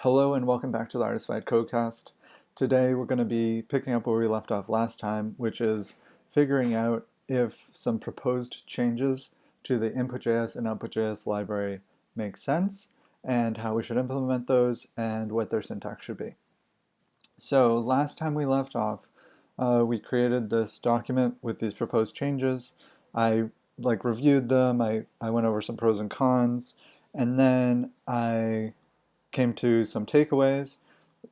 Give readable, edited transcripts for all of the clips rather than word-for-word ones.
Hello and welcome back to the Artisfy Codecast. Today we're going to be picking up where we left off last time, which is figuring out if some proposed changes to the input.js and output.js library make sense, and how we should implement those, and what their syntax should be. So last time we left off, we created this document with these proposed changes. I reviewed them, I went over some pros and cons, and then I came to some takeaways,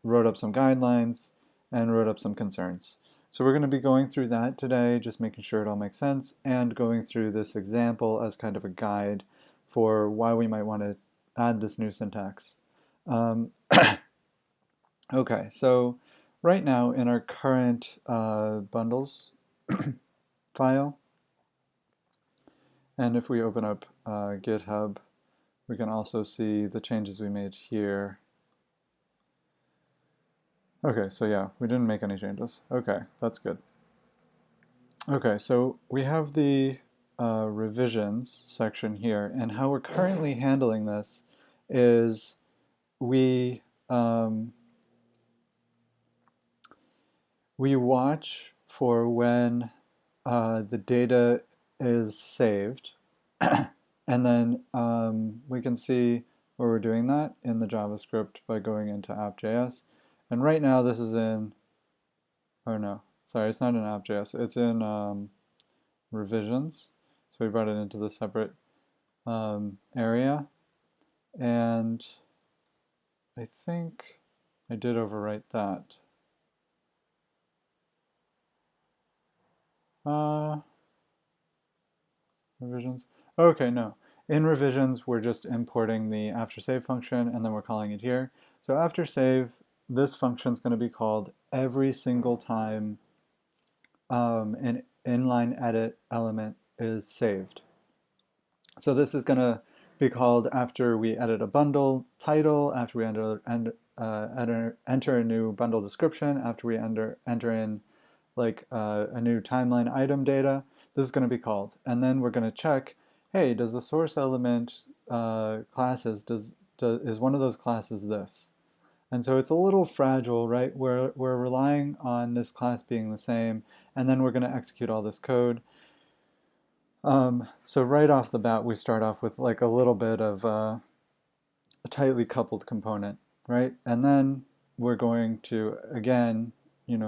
wrote up some guidelines, and wrote up some concerns. So we're going to be going through that today, just making sure it all makes sense, and going through this example as kind of a guide for why we might want to add this new syntax. Okay, so right now in our current bundles file, and if we open up GitHub, we can also see the changes we made here. Okay, so yeah, we didn't make any changes. Okay, that's good. Okay, so we have the revisions section here, and how we're currently handling this is we watch for when the data is saved, and then we can see where we're doing that in the JavaScript by going into app.js. And right now this is in, or no, sorry, it's not in app.js, it's in revisions. So we brought it into the separate area. And I think I did overwrite that. Revisions. Okay, no. In revisions, we're just importing the after save function, and then we're calling it here. So after save, this function is going to be called every single time an inline edit element is saved. So this is going to be called after we edit a bundle title, after we enter a new bundle description, after we enter in like a new timeline item data. This is going to be called. And then we're going to check, hey, does the source element classes, is one of those classes this? And so it's a little fragile, right? We're relying on this class being the same, and then we're going to execute all this code. So right off the bat, we start off with like a little bit of a tightly coupled component, right? And then we're going to, again,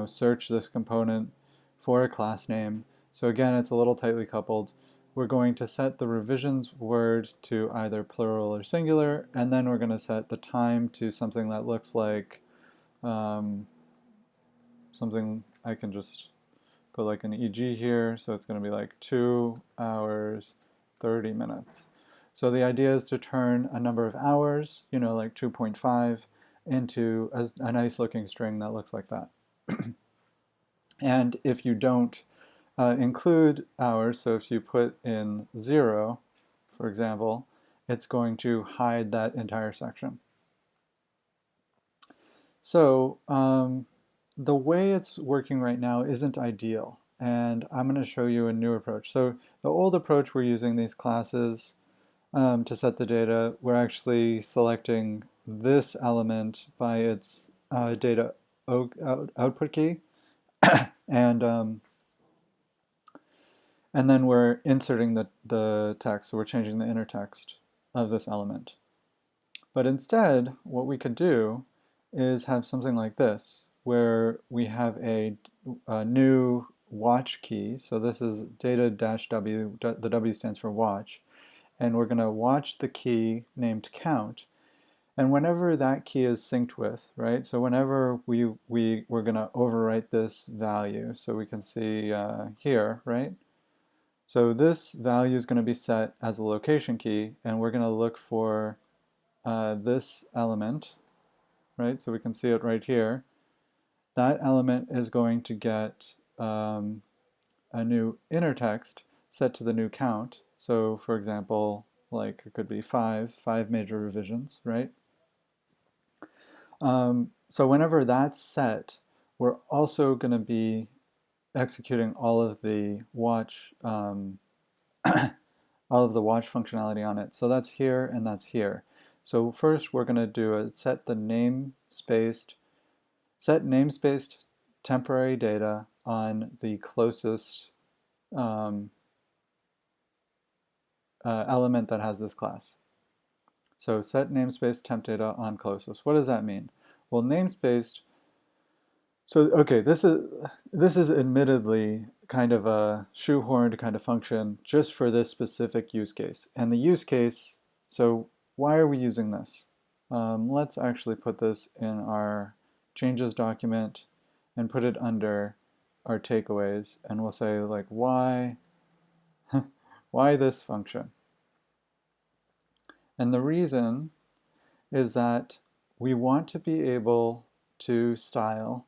search this component for a class name. So again, it's a little tightly coupled. We're going to set the revisions word to either plural or singular, and then we're going to set the time to something that looks like something I can just put like an EG here, so it's going to be like 2 hours, 30 minutes. So the idea is to turn a number of hours, like 2.5, into a nice looking string that looks like that. And if you don't include hours, so if you put in 0, for example, it's going to hide that entire section. So the way it's working right now isn't ideal, and I'm going to show you a new approach. So the old approach, we're using these classes to set the data. We're actually selecting this element by its data output key, and then we're inserting the text, so we're changing the inner text of this element. But instead, what we could do is have something like this, where we have a new watch key. So this is data-w, the W stands for watch, and we're going to watch the key named count. And whenever that key is synced with, right? So whenever we're going to overwrite this value, so we can see here, right? So this value is going to be set as a location key, and we're going to look for this element, right? So we can see it right here. That element is going to get a new inner text set to the new count. So for example, like it could be five major revisions, right? So whenever that's set, we're also going to be executing all of the watch all of the watch functionality on it. So that's here and that's here. So first we're going to do a set namespaced temporary data on the closest element that has this class. So set namespace temp data on closest. What does that mean? Well, namespaced. So okay, this is admittedly kind of a shoehorned kind of function just for this specific use case. And the use case. So why are we using this? Let's actually put this in our changes document and put it under our takeaways, and we'll say like why why this function. And the reason is that we want to be able to style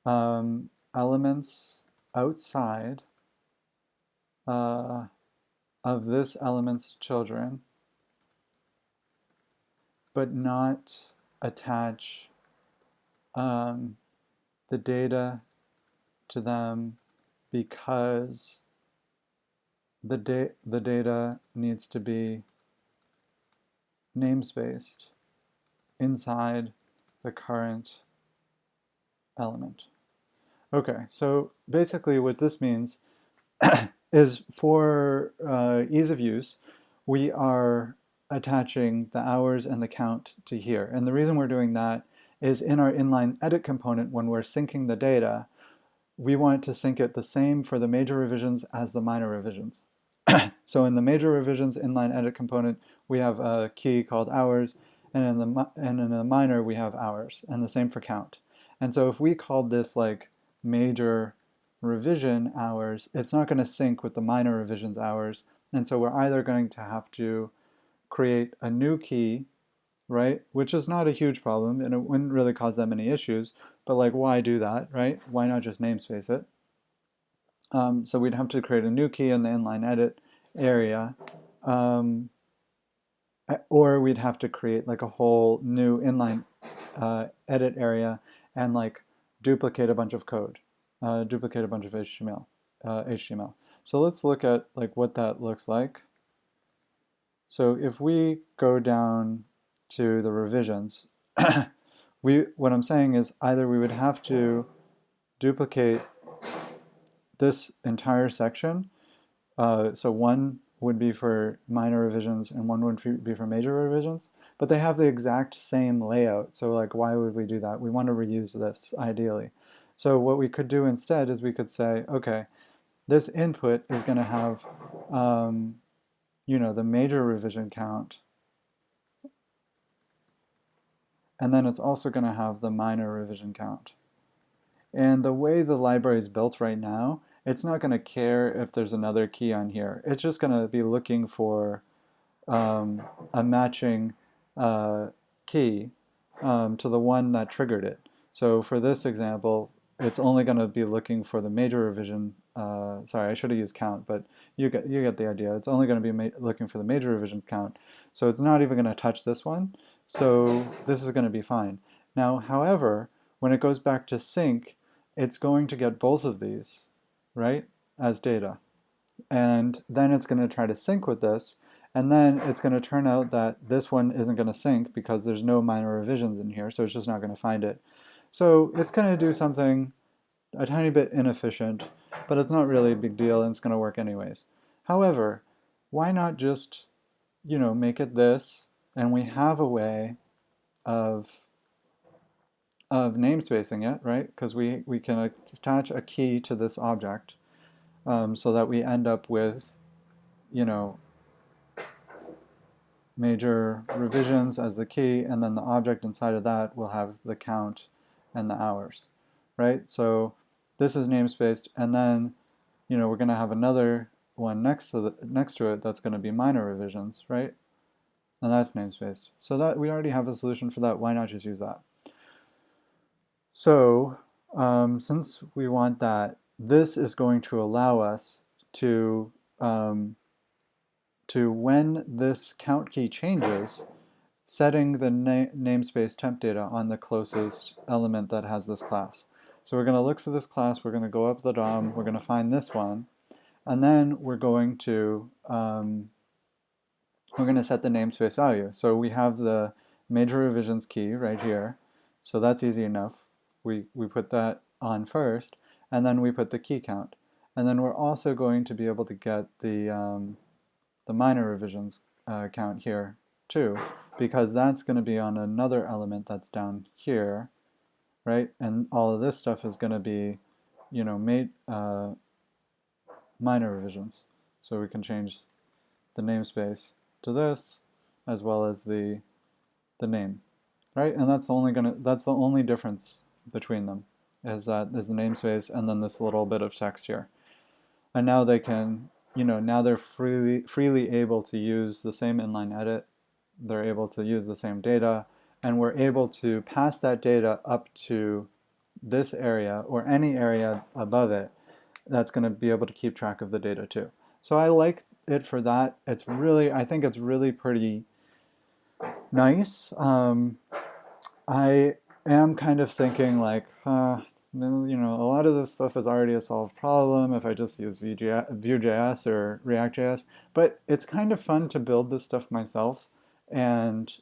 elements outside of this element's children, but not attach the data to them because the data needs to be namespaced inside the current element. Okay, so basically what this means is for ease of use, we are attaching the hours and the count to here. And the reason we're doing that is in our inline edit component, when we're syncing the data, we want to sync it the same for the major revisions as the minor revisions. So in the major revisions inline edit component, we have a key called hours, and in the minor we have hours, and the same for count. And so if we called this like major revision hours, it's not going to sync with the minor revisions hours, and so we're either going to have to create a new key, right, which is not a huge problem, and it wouldn't really cause that many issues, but like why do that, right? Why not just namespace it? So we'd have to create a new key in the inline edit area, or we'd have to create like a whole new inline edit area and like duplicate a bunch of code, duplicate a bunch of HTML. So let's look at like what that looks like. So if we go down to the revisions, what I'm saying is either we would have to duplicate this entire section. So one would be for minor revisions and one would be for major revisions, but they have the exact same layout. So like, why would we do that? We want to reuse this ideally. So what we could do instead is we could say, okay, this input is going to have, the major revision count, and then it's also going to have the minor revision count. And the way the library is built right now, it's not going to care if there's another key on here. It's just going to be looking for a matching key to the one that triggered it. So for this example, it's only going to be looking for the major revision. Sorry, I should have used count, but you get the idea. It's only going to be looking for the major revision count. So it's not even going to touch this one. So this is going to be fine. Now, however, when it goes back to sync, it's going to get both of these, right, as data. And then it's going to try to sync with this, and then it's going to turn out that this one isn't going to sync because there's no minor revisions in here, so it's just not going to find it. So it's going to do something a tiny bit inefficient, but it's not really a big deal and it's going to work anyways. However, why not just, make it this, and we have a way of namespacing it, right? Because we can attach a key to this object so that we end up with, major revisions as the key, and then the object inside of that will have the count and the hours, right? So this is namespaced, and then, we're going to have another one next to it that's going to be minor revisions, right? And that's namespaced. So that we already have a solution for that. Why not just use that? So since we want that, this is going to allow us to when this count key changes, setting the namespace temp data on the closest element that has this class. So we're going to look for this class, we're going to go up the DOM, we're going to find this one, and then we're going to we're going to set the namespace value. So we have the major revisions key right here. So that's easy enough. We put that on first, and then we put the key count. And then we're also going to be able to get the minor revisions count here too, because that's going to be on another element that's down here, right? And all of this stuff is going to be, you know, minor revisions. So we can change the namespace to this, as well as the name, right? And that's the only difference between them is the namespace and then this little bit of text here. And now they can, you know, now they're freely able to use the same inline edit. They're able to use the same data, and we're able to pass that data up to this area or any area above it that's going to be able to keep track of the data too. So I like it for that. It's really, I think it's really pretty nice. I am kind of thinking like, you know, a lot of this stuff is already a solved problem if I just use Vue.js or React.js, but it's kind of fun to build this stuff myself, and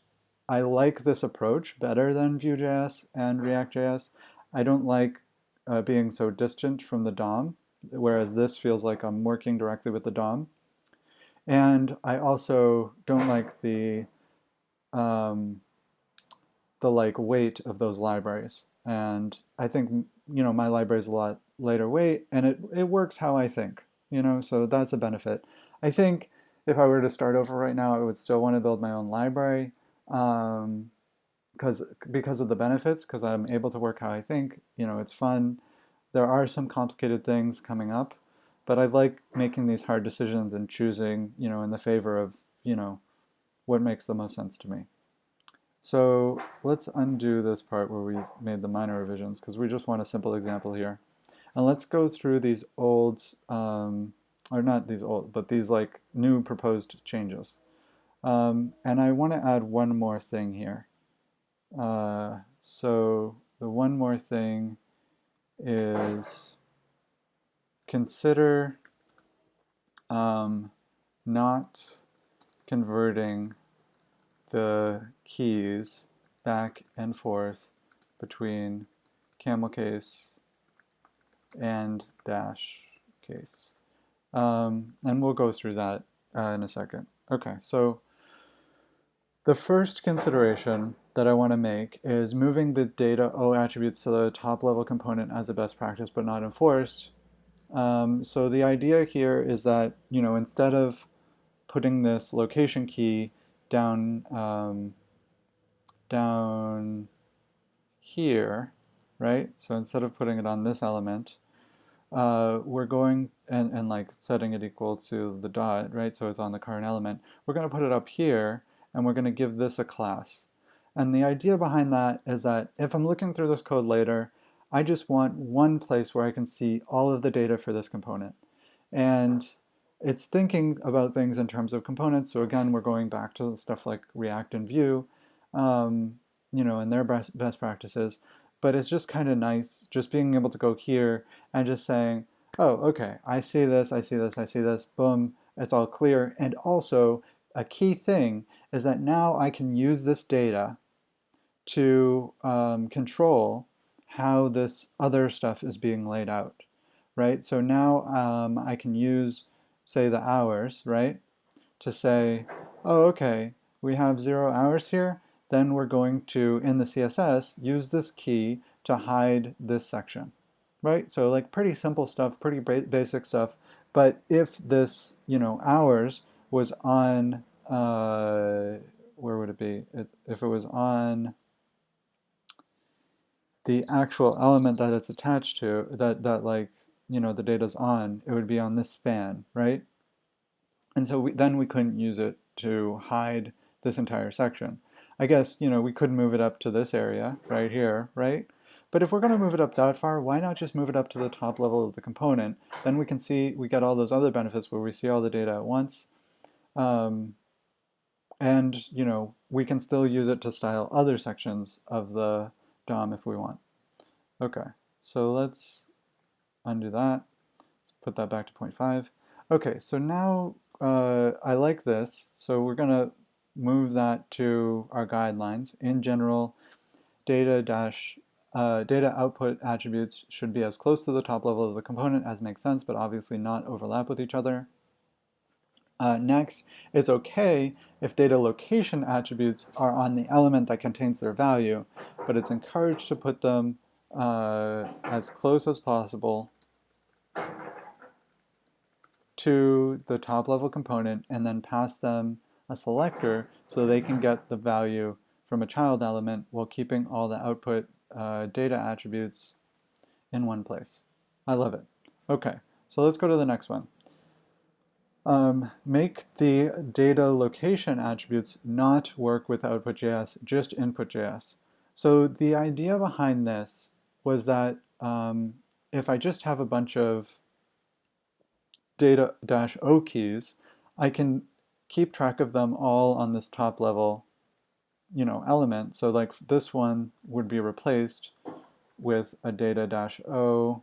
I like this approach better than Vue.js and React.js. I don't like being so distant from the DOM, whereas this feels like I'm working directly with the DOM. And I also don't like the like weight of those libraries. And I think, you know, my library is a lot lighter weight, and it works how I think, you know, so that's a benefit. I think if I were to start over right now, I would still want to build my own library because of the benefits, because I'm able to work how I think, you know, it's fun. There are some complicated things coming up, but I like making these hard decisions and choosing, you know, in the favor of, you know, what makes the most sense to me. So let's undo this part where we made the minor revisions, because we just want a simple example here. And let's go through these old, or not these old, but these like new proposed changes. And I want to add one more thing here. So the one more thing is consider not converting the keys back and forth between camel case and dash case. And we'll go through that in a second. Okay, so the first consideration that I want to make is moving the data O attributes to the top level component as a best practice but not enforced. So the idea here is that, you know, instead of putting this location key down down here, right? So instead of putting it on this element, we're going and like setting it equal to the dot, right? So it's on the current element. We're going to put it up here, and we're going to give this a class. And the idea behind that is that if I'm looking through this code later, I just want one place where I can see all of the data for this component. And it's thinking about things in terms of components. So again, we're going back to stuff like React and Vue, you know, and their best practices. But it's just kind of nice just being able to go here and just saying, oh, okay, I see this, I see this, I see this, boom, it's all clear. And also, a key thing is that now I can use this data to control how this other stuff is being laid out, right? So now I can use, say, the hours, right, to say, oh, okay, we have 0 hours here, then we're going to, in the CSS, use this key to hide this section, right? So like pretty simple stuff, pretty basic stuff. But if this, you know, hours was on, where would it be? If it was on the actual element that it's attached to, that like, you know, the data's on, it would be on this span, right? And so then we couldn't use it to hide this entire section. I guess, you know, we could move it up to this area right here, right? But if we're going to move it up that far, why not just move it up to the top level of the component? Then we can see, we get all those other benefits where we see all the data at once. And, you know, we can still use it to style other sections of the DOM if we want. Okay, so let's undo that. Let's put that back to 0.5. Okay, so now I like this, so we're going to move that to our guidelines. In general, data output attributes should be as close to the top level of the component as makes sense, but obviously not overlap with each other. Next, it's okay if data location attributes are on the element that contains their value, but it's encouraged to put them as close as possible to the top level component and then pass them a selector so they can get the value from a child element while keeping all the output data attributes in one place. I love it. Okay, so let's go to the next one. Make the data location attributes not work with output.js, just input.js. So the idea behind this was that if I just have a bunch of data-o keys, I can keep track of them all on this top level, element. So like this one would be replaced with a data-o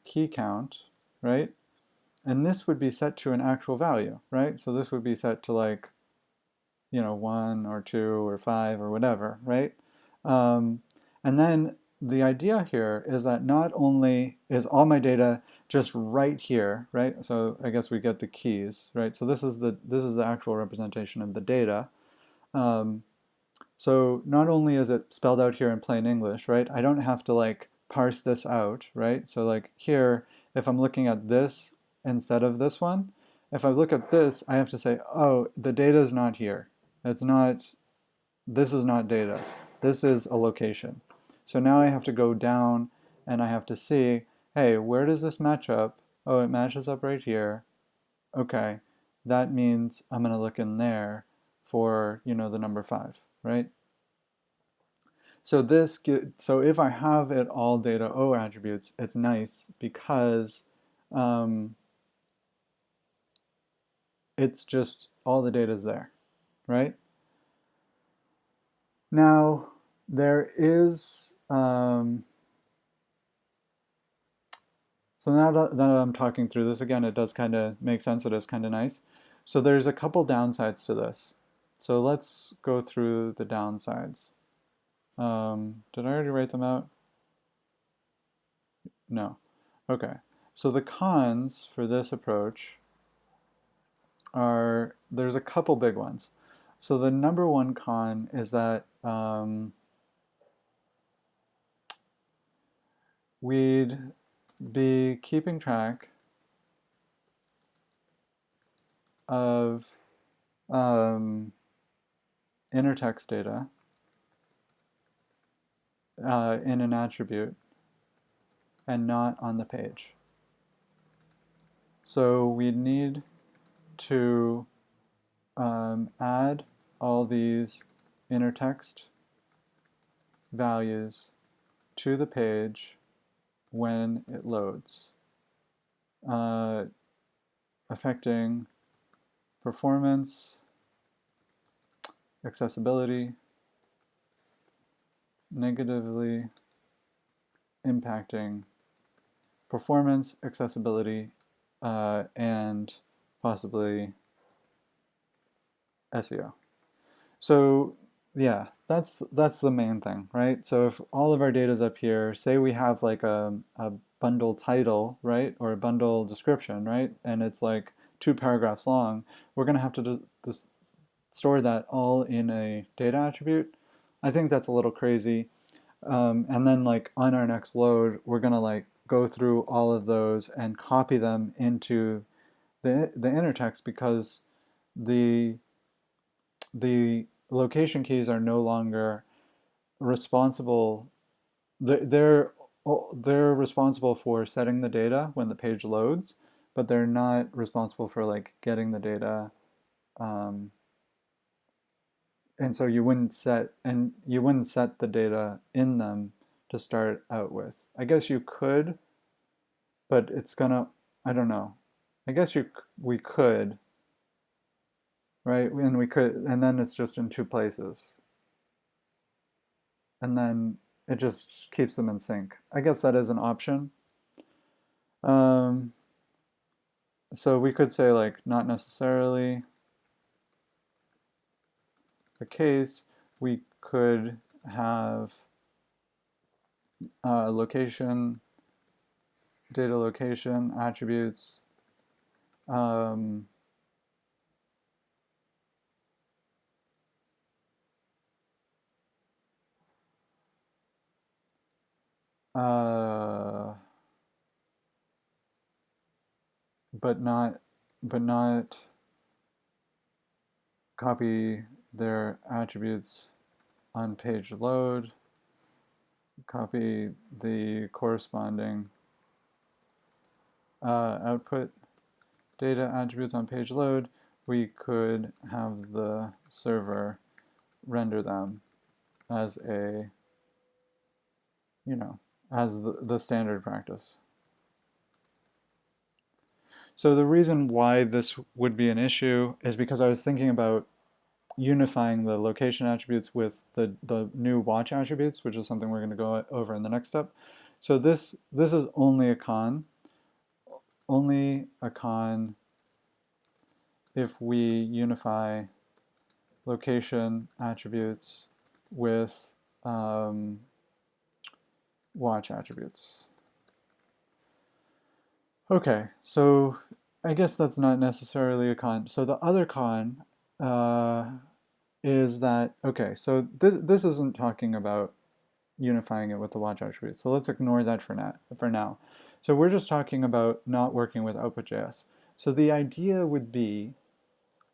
key count, right? And this would be set to an actual value, right? So this would be set to like, 1 or 2 or 5 or whatever, right? And then the idea here is that not only is all my data just right here, right? So I guess we get the keys, right? So this is the actual representation of the data. So not only is it spelled out here in plain English, right? I don't have to like parse this out, right? So like here, if I'm looking at this instead of this one, if I look at this, I have to say, oh, the data is not here. It's not, this is not data. This is a location. So now I have to go down and I have to see, hey, where does this match up? Oh, it matches up right here. Okay, that means I'm going to look in there for, the number 5, right? So so if I have it all data O attributes, it's nice because it's just all the data is there, right? Now there is so now that I'm talking through this again, it does kind of make sense. It is kind of nice. So there's a couple downsides to this. So let's go through the downsides. Did I already write them out? No. Okay. So the cons for this approach are, there's a couple big ones. So the number one con is that we'd be keeping track of inner text data in an attribute and not on the page. So we need to add all these inner text values to the page when it loads, affecting performance, accessibility, negatively impacting performance, accessibility, and possibly SEO. So yeah, that's the main thing, right? So if all of our data is up here, say we have like a bundle title, right, or a bundle description, right, and it's like 2 paragraphs long, we're going to have to just store that all in a data attribute. I think that's a little crazy. And then like on our next load, we're going to like go through all of those and copy them into the inner text because the location keys are no longer responsible. They're responsible for setting the data when the page loads, but they're not responsible for like getting the data. And so you wouldn't set the data in them to start out with. I guess you could, but it's gonna, I don't know. I guess we could, right? And we could, and then it's just in 2 places. And then it just keeps them in sync. I guess that is an option. But So we could say like not necessarily the case. We could have location, data location attributes. Um, uh, but not copy their attributes on page load, copy the corresponding output data attributes on page load. We could have the server render them as a, as the standard practice. So the reason why this would be an issue is because I was thinking about unifying the location attributes with the new watch attributes, which is something we're going to go over in the next step. So this is only a con if we unify location attributes with watch attributes. Okay, so I guess that's not necessarily a con. So the other con is that, okay, so this isn't talking about unifying it with the watch attributes. So let's ignore that for now. So we're just talking about not working with output.js. So the idea would be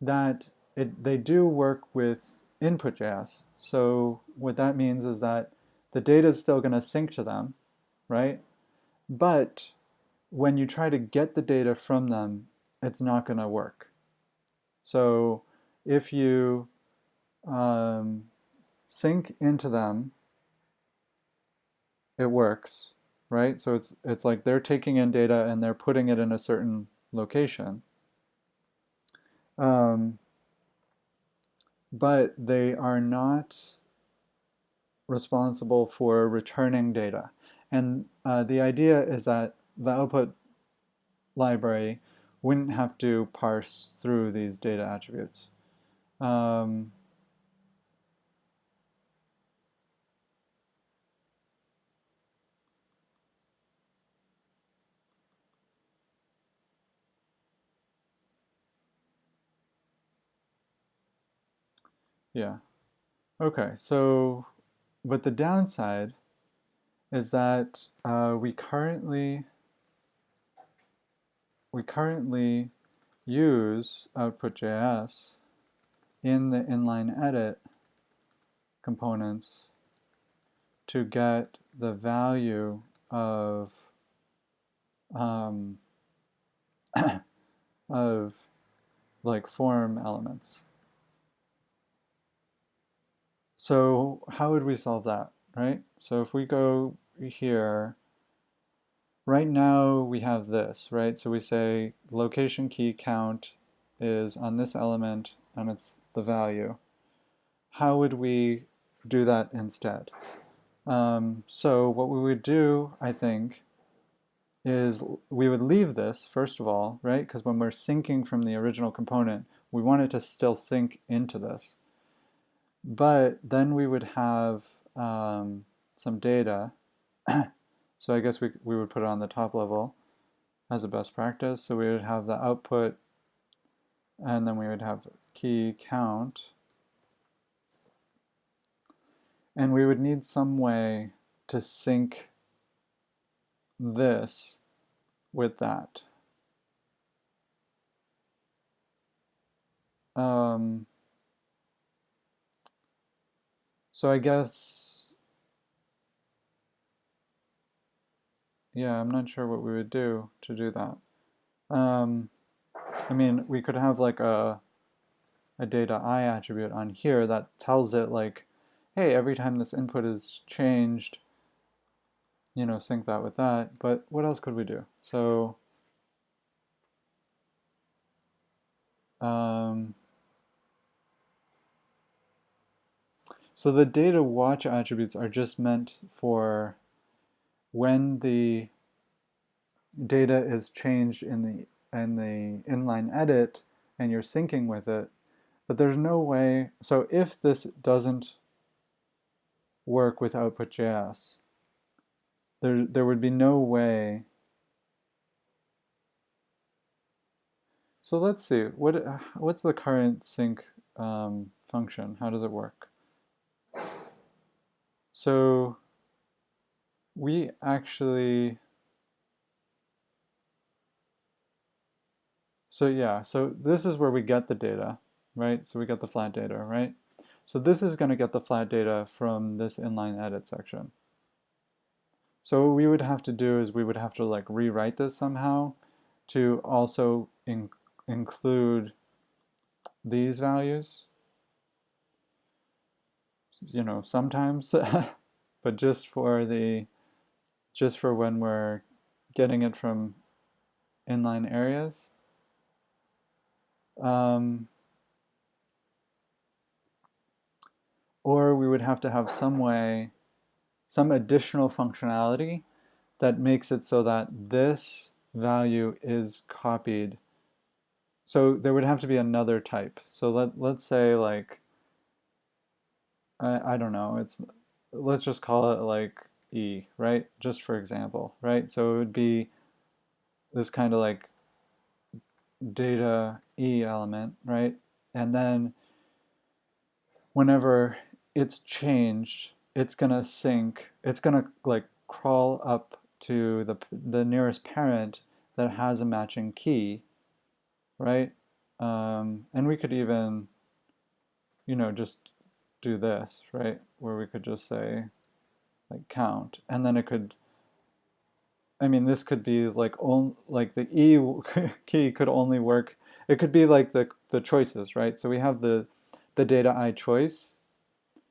that they do work with input.js. So what that means is that the data is still going to sync to them, right? But when you try to get the data from them, it's not going to work. So if you sync into them, it works, right? So it's like they're taking in data and they're putting it in a certain location. But they are not responsible for returning data. And the idea is that the output library wouldn't have to parse through these data attributes. Yeah. Okay, so, but the downside is that we currently use output.js in the inline edit components to get the value of of like form elements. So how would we solve that, right? So if we go here, right now we have this, right? So we say location key count is on this element and it's the value. How would we do that instead? So what we would do, I think, is we would leave this, first of all, right? Because when we're syncing from the original component, we want it to still sync into this. But then we would have some data. So I guess we would put it on the top level as a best practice. So we would have the output, and then we would have key count. And we would need some way to sync this with that. So I guess, yeah, I'm not sure what we would do to do that. I mean, we could have like a data I attribute on here that tells it like, hey, every time this input is changed, sync that with that. But what else could we do? So, so the data watch attributes are just meant for when the data is changed in the inline edit and you're syncing with it, but there's no way. So if this doesn't work with output.js, there would be no way. So let's see, what's the current sync function? How does it work? So we actually, so this is where we get the data, right? So we get the flat data, right? So this is going to get the flat data from this inline edit section. So what we would have to do is we would have to like rewrite this somehow to also include these values, you know, sometimes, but just for when we're getting it from inline areas. Or we would have to have some way, some additional functionality that makes it so that this value is copied. So there would have to be another type. So let's say like, I don't know, let's just call it like E, right? Just for example, right? So it would be this kind of like data E element, right? And then whenever it's changed, it's gonna sync, it's gonna like crawl up to the nearest parent that has a matching key, right? And we could even, you know, just do this, right? Where we could just say like count, and then it could, I mean, this could be like like the E key could only work. It could be like the choices, right? So we have the data I choice.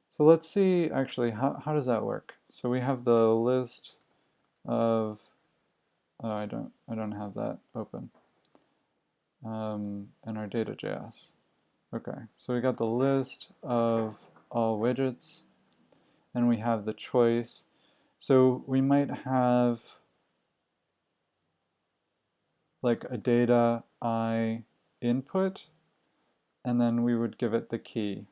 So let's see actually how does that work? So we have the list of I don't have that open in our data.js. Okay, so we got the list of all widgets, and we have the choice. So we might have like a data I input, and then we would give it the key.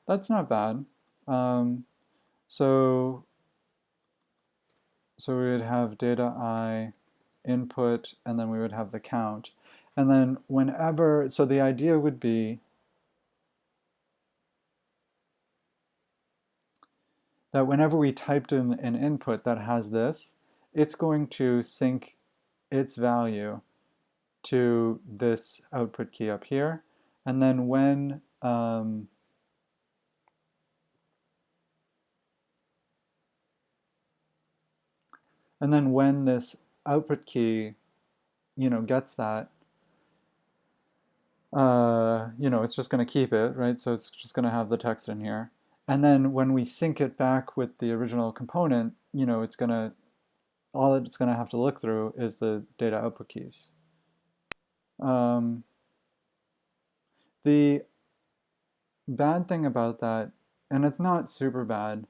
That's not bad. So we would have data I input, and then we would have the count. And then whenever, so the idea would be that whenever we typed in an input that has this, it's going to sync its value to this output key up here. And then when this output key, you know, gets that, you know, it's just going to keep it, right? So it's just going to have the text in here. And then when we sync it back with the original component, you know, it's going to, all it's going to have to look through is the data output keys. The bad thing about that, and it's not super bad,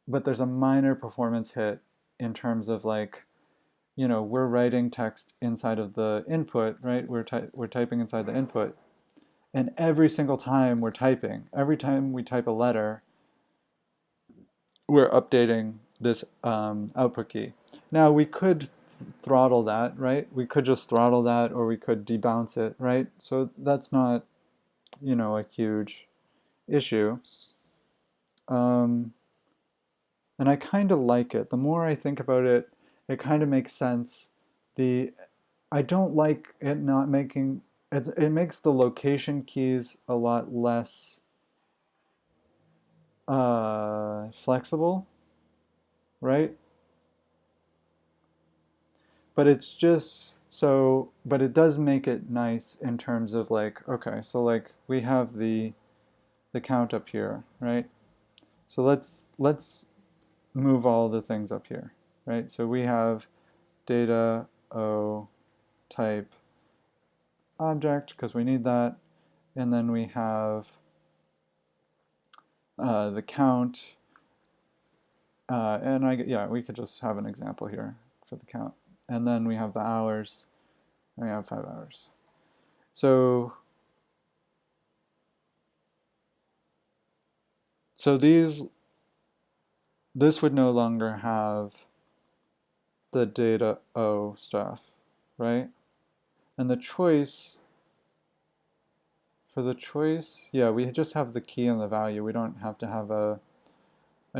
but there's a minor performance hit in terms of like, you know, we're writing text inside of the input, right? We're typing inside the input. And every single time we're typing, every time we type a letter, we're updating this output key. Now we could throttle that, right? We could just throttle that, or we could debounce it, right? So that's not, you know, a huge issue. And I kind of like it. The more I think about it, it kind of makes sense. I don't like it not making, it makes the location keys a lot less flexible, right? But it's just so, but it does make it nice in terms of like, okay, so like we have the count up here, right? So let's move all the things up here, right? So we have data O type object because we need that, and then we have the count, and yeah, we could just have an example here for the count. and then we have the hours, and we have 5 hours. So this would no longer have the data O stuff, right? And the choice, for the choice, yeah, we just have the key and the value. We don't have to have a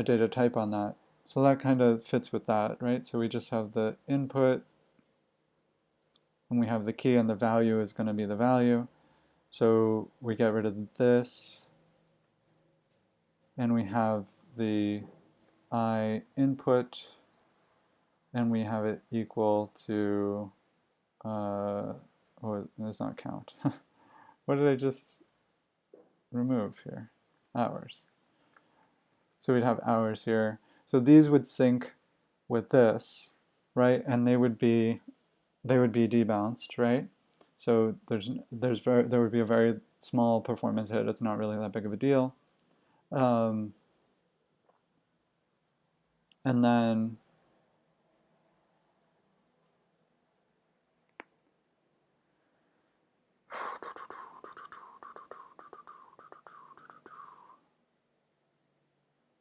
data type on that. So that kind of fits with that, right? So we just have the input, and we have the key, and the value is going to be the value. So we get rid of this, and we have the I input, and we have it equal to, oh, it's not count. What did I just remove here? Hours. So we'd have hours here. So these would sync with this, right? And they would be debounced, right? So there would be a very small performance hit. It's not really that big of a deal. And then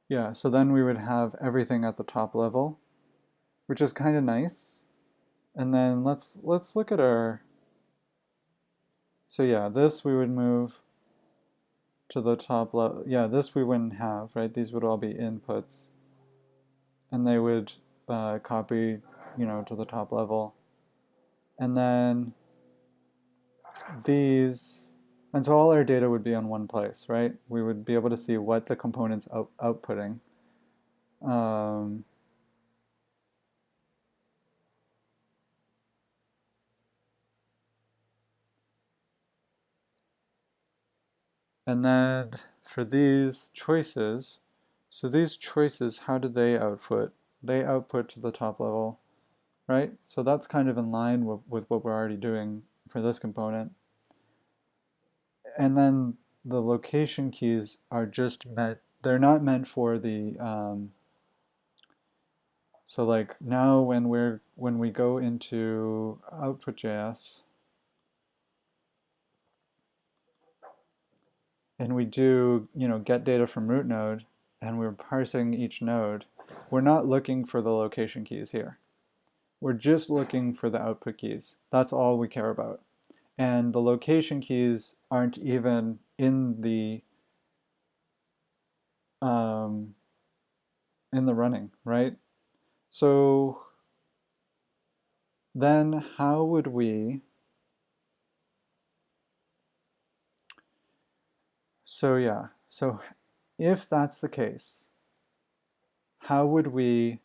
yeah, so then we would have everything at the top level, which is kind of nice. And then let's look at our, so yeah, this we would move to the top level. Yeah, this we wouldn't have, right? These would all be inputs, and they would copy, to the top level. And then these, and so all our data would be on one place, right? We would be able to see what the component's outputting. And then for these choices, so these choices, how do they output? They output to the top level, right? So that's kind of in line with what we're already doing for this component. And then the location keys are just meant, they're not meant for the, so like now when we go into output.js and we do, get data from root node, and we're parsing each node, we're not looking for the location keys here. We're just looking for the output keys. That's all we care about. And the location keys aren't even in the running, right? So then how would we, so yeah, so if that's the case, how would we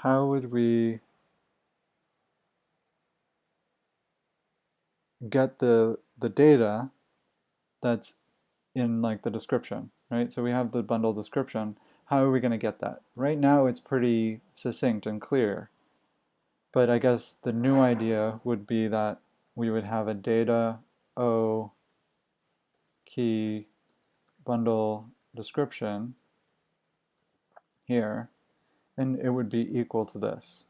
how would we get the data that's in like the description, right? So we have the bundle description. How are we going to get that? Right now it's pretty succinct and clear, but I guess the new idea would be that we would have a data O key bundle description here, and it would be equal to this.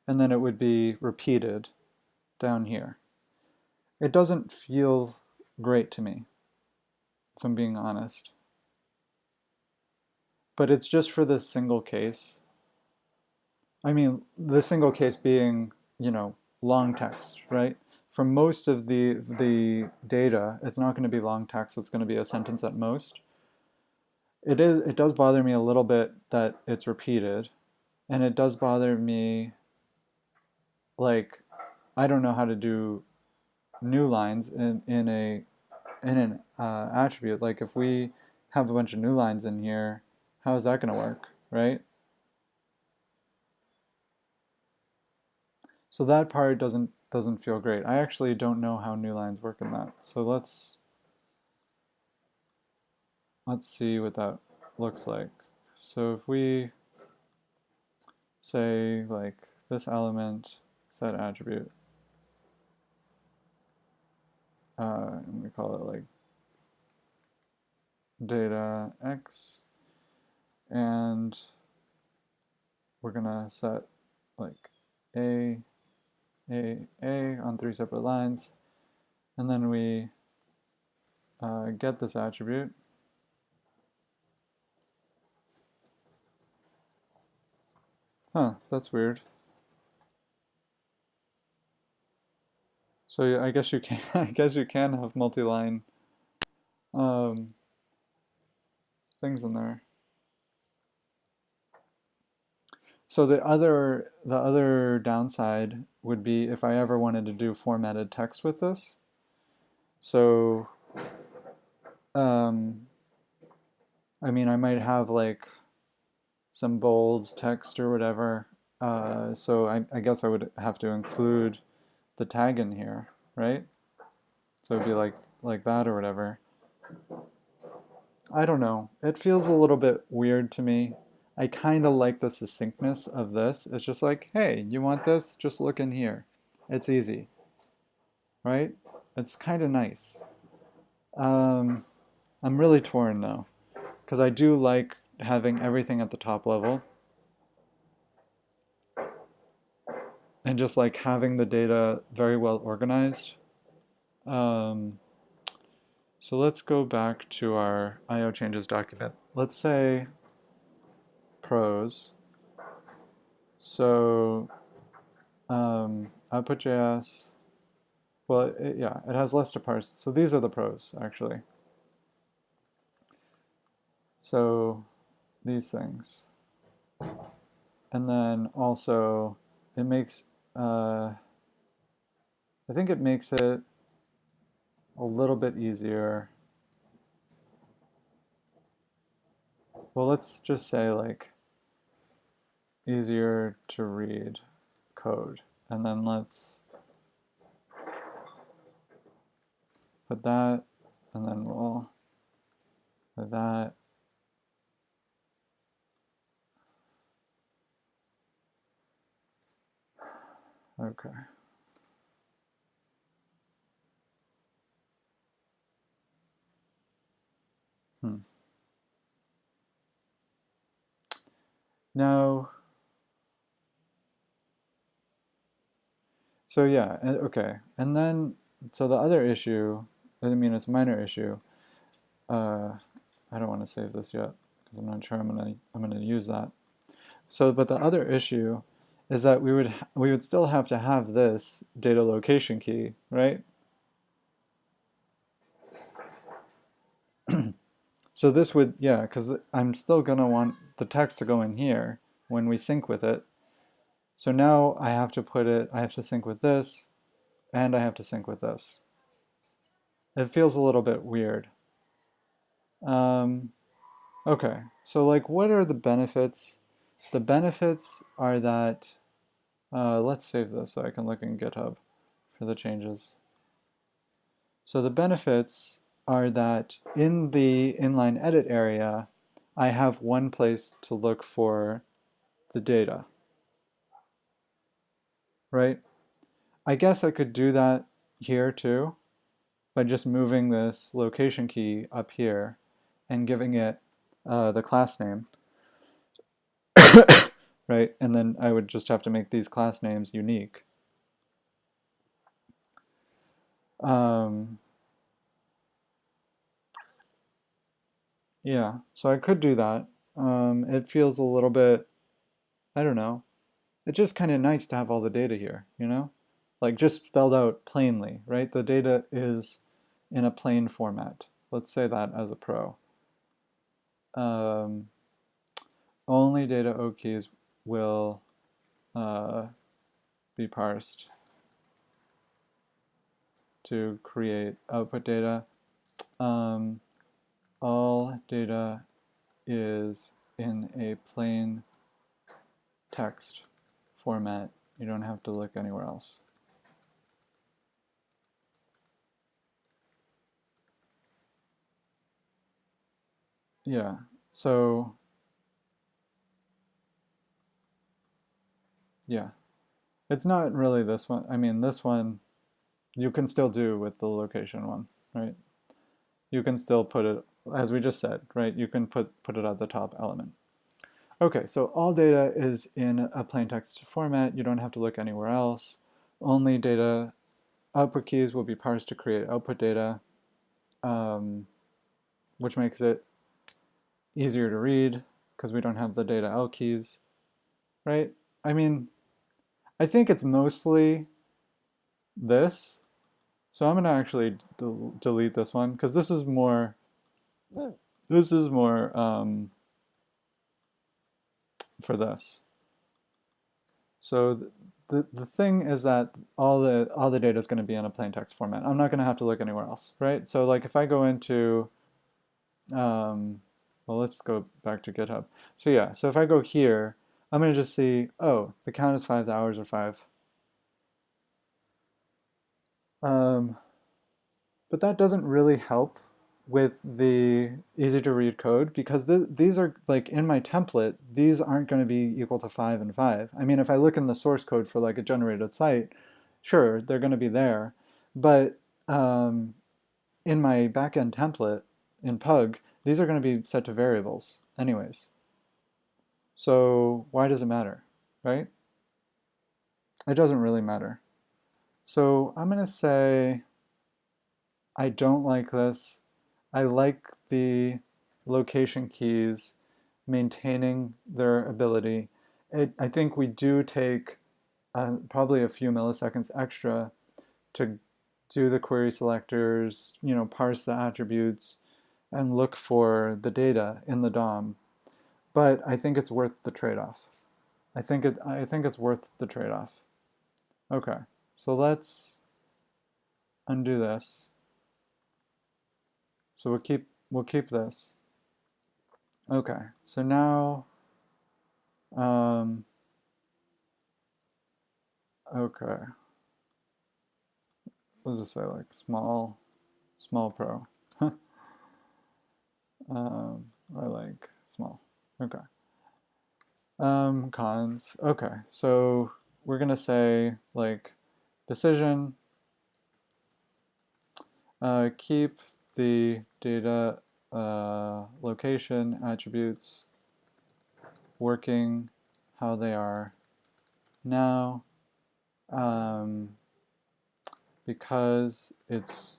And then it would be repeated down here. It doesn't feel great to me, if I'm being honest. But it's just for this single case. I mean, the single case being, long text, right? For most of the data, it's not going to be long text. It's going to be a sentence at most. It does bother me a little bit that it's repeated, and it does bother me, like, I don't know how to do new lines in an attribute. Like if we have a bunch of new lines in here, how is that going to work, right? So that part doesn't feel great. I actually don't know how new lines work in that. So let's see what that looks like. So if we say like this element set attribute, and we call it like data x, and we're gonna set like a on 3 separate lines, and then we get this attribute. Huh, that's weird. So I guess you can I guess you can have multi-line things in there. So the other downside would be if I ever wanted to do formatted text with this. So I mean, I might have like some bold text or whatever. So I guess I would have to include the tag in here, right? So it'd be like that or whatever. I don't know. It feels a little bit weird to me. I kind of like the succinctness of this. It's just like, hey, you want this? Just look in here. It's easy, right? It's kind of nice. I'm really torn though, because I do like having everything at the top level and just like having the data very well organized. Um, so let's go back to our IO changes document. Let's say pros. So output.js, well, yeah, it has less to parse. So these are the pros, actually. So these things. And then also, it makes, I think it makes it a little bit easier. Well, let's just say like easier to read code. And then let's put that, and then we'll put that. Okay. Now, so yeah, okay. And then, so the other issue, I mean, it's a minor issue. I don't want to save this yet because I'm not sure I'm gonna use that. So, but the other issue is that we would still have to have this data location key, right? So this would, yeah, because I'm still gonna want the text to go in here when we sync with it. So now I have to sync with this, and I have to sync with this. It feels a little bit weird. Okay, so like what are the benefits? The benefits are that, let's save this so I can look in GitHub for the changes. So the benefits are that in the inline edit area, I have one place to look for the data, right? I guess I could do that here too by just moving this location key up here and giving it the class name, right? And then I would just have to make these class names unique. Yeah, so I could do that. It feels a little bit, I don't know. It's just kind of nice to have all the data here, you know? Like just spelled out plainly, right? The data is in a plain format. Let's say that as a pro. Only data O keys will be parsed to create output data. All data is in a plain text format. You don't have to look anywhere else. Yeah, so yeah, it's not really this one. I mean, this one you can still do with the location one, right? You can still put it, as we just said, right? You can put it at the top element. Okay, so all data is in a plain text format. You don't have to look anywhere else. Only data output keys will be parsed to create output data, which makes it easier to read because we don't have the data out keys, right? I mean, I think it's mostly this. So I'm going to actually delete this one because this is more for this. So the thing is that all the data is going to be in a plain text format. I'm not going to have to look anywhere else, right? So like if I go into, well, let's go back to GitHub. So yeah, so if I go here, I'm going to just see, oh, the count is 5, the hours are 5. But that doesn't really help with the easy to read code because these are like in my template, these aren't going to be equal to 5 and 5. I mean, if I look in the source code for like a generated site, sure, they're going to be there. But in my backend template in Pug, these are going to be set to variables anyways. So why does it matter, right? It doesn't really matter. So I'm going to say I don't like this. I like the location keys maintaining their ability. I think we do take probably a few milliseconds extra to do the query selectors, parse the attributes, and look for the data in the DOM. But I think it's worth the trade-off. I think it's worth the trade-off. Okay, so let's undo this. So we'll keep this. Okay, so now, okay, let's just say like small pro, or like small. Okay. Cons. Okay, so we're gonna say like decision. Keep the data location attributes working how they are now, because it's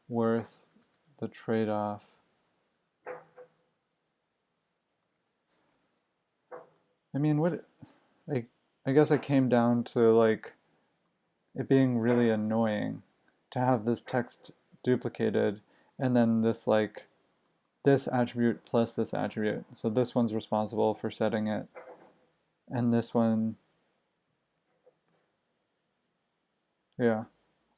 worth the trade-off. I mean, I guess it came down to like it being really annoying to have this text duplicated and then this like this attribute plus this attribute. So this one's responsible for setting it, and this one, yeah.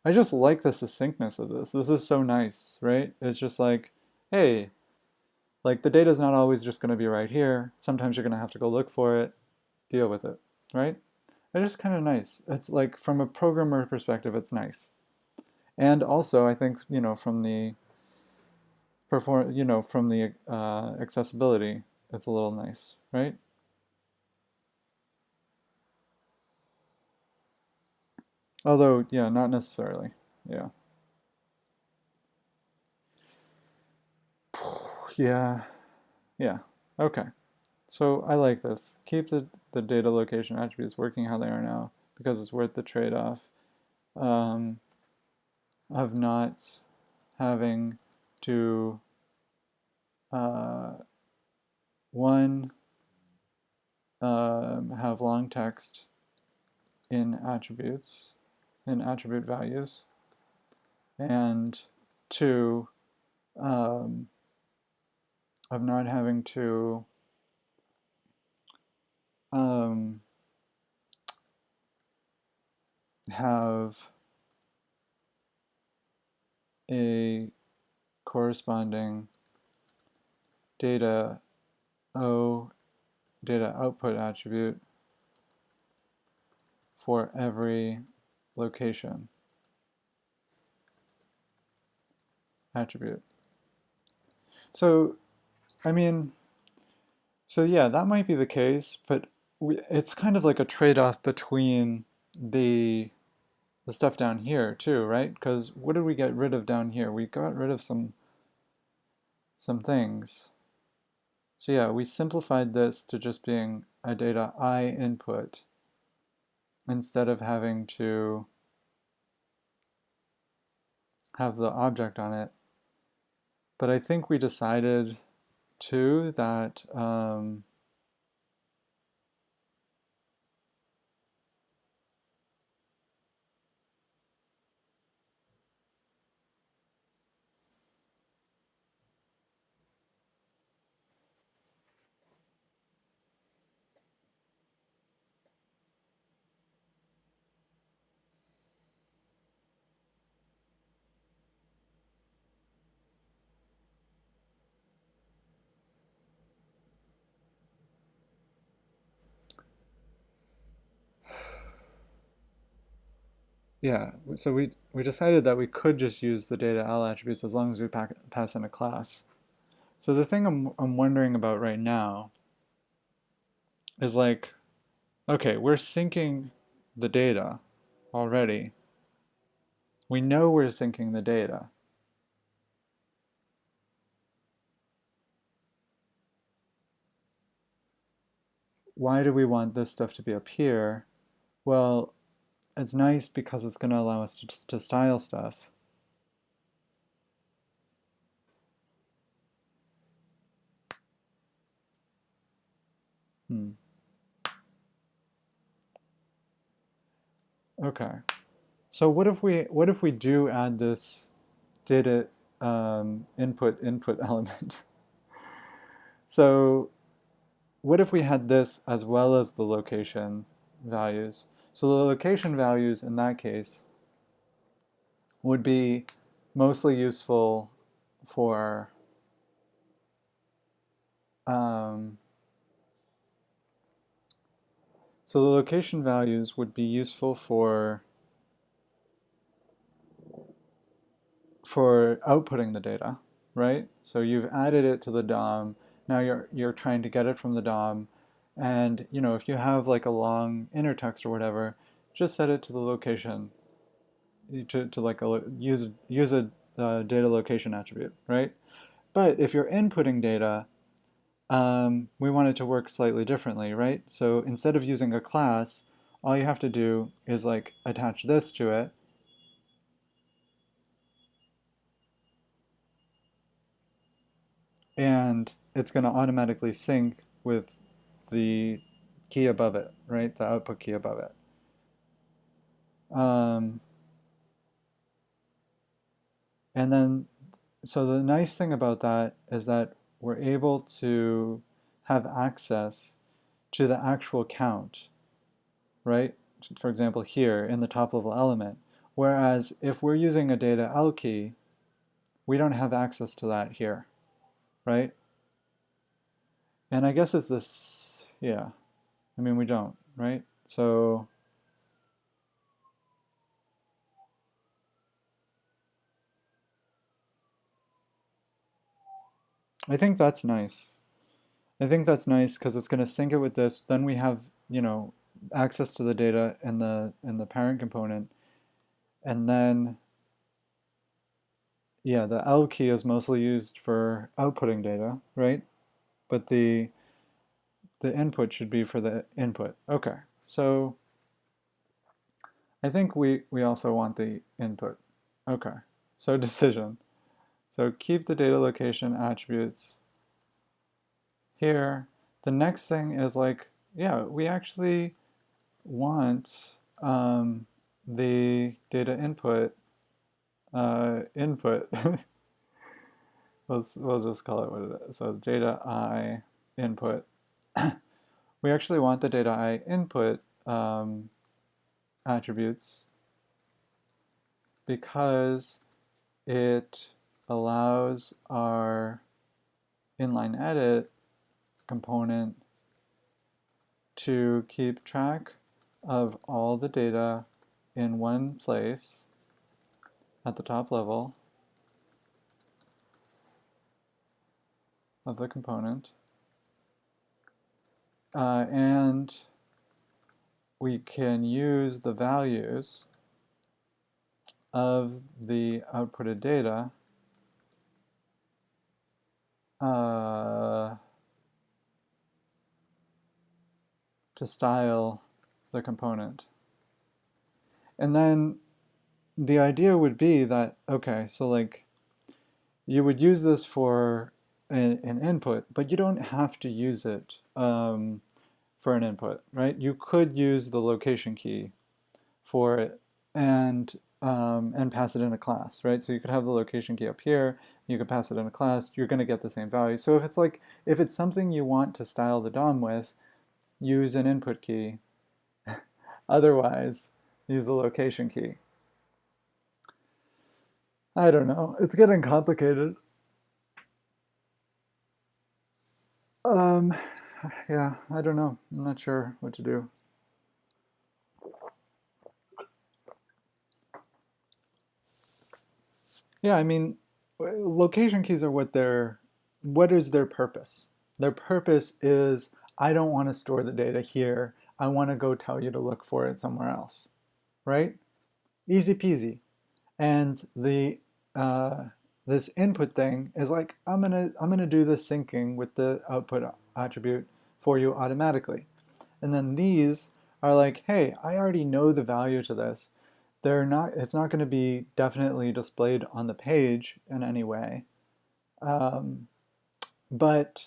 I just like the succinctness of this. This is so nice, right? It's just like, hey, like the data's not always just going to be right here. Sometimes you're going to have to go look for it, deal with it, right? It's just kind of nice. It's like from a programmer perspective, it's nice. And also, I think, from the accessibility, it's a little nice, right? Although, yeah, not necessarily. Yeah. Yeah. Yeah. Okay. So I like this. Keep the data location attributes working how they are now because it's worth the trade-off of not having to one have long text in attributes, in attribute values, and two, of not having to have a corresponding data output attribute for every location attribute. So, I mean, so yeah, that might be the case, but it's kind of like a trade-off between the the stuff down here too, right? Because what did we get rid of down here? We got rid of some things. So yeah, we simplified this to just being a data I input instead of having to have the object on it. But I think we decided too that yeah, so we decided that we could just use the data L attributes as long as we pass in a class. So the thing I'm wondering about right now is like, okay, we're syncing the data already. We know we're syncing the data. Why do we want this stuff to be up here? Well, it's nice because it's going to allow us to style stuff. Okay. So what if we do add this data input element? So what if we had this as well as the location values? So the location values in that case would be mostly useful for so the location values would be useful for outputting the data, right? So you've added it to the DOM. Now you're trying to get it from the DOM, and you know, if you have like a long inner text or whatever, just set it to the location to like use a data location attribute, right? But if you're inputting data, we want it to work slightly differently, right? So instead of using a class, all you have to do is like attach this to it, and it's going to automatically sync with the key above it, right? The output key above it. And then, so the nice thing about that is that we're able to have access to the actual count, right? For example, here in the top level element. Whereas if we're using a data L key, we don't have access to that here, right? And I guess it's this, yeah. I mean, we don't, right? So I think that's nice. I think that's nice because it's going to sync it with this. Then we have, you know, access to the data in the parent component. And then, yeah, the L key is mostly used for outputting data, right? But the input should be for the input. Okay, so I think we also want the input. Okay, so decision. So keep the data location attributes here. The next thing is like, yeah, we actually want the data input input. We'll just call it what it is. So data I input. We actually want the data I input attributes because it allows our inline edit component to keep track of all the data in one place at the top level of the component. And we can use the values of the outputted data to style the component. And then the idea would be that, okay, so like you would use this for an input, but you don't have to use it for an input, right? You could use the location key for it and pass it in a class, right? So you could have the location key up here, you could pass it in a class, you're going to get the same value. So if it's something you want to style the DOM with, use an input key. Otherwise, use a location key. I don't know. It's getting complicated. Yeah, I don't know. I'm not sure what to do. Yeah, I mean, location keys are what is their purpose? Their purpose is, I don't want to store the data here. I want to go tell you to look for it somewhere else, right? Easy peasy. And this input thing is like, I'm gonna do the syncing with the output attribute for you automatically. And then these are like, hey, I already know the value to this. It's not going to be definitely displayed on the page in any way. But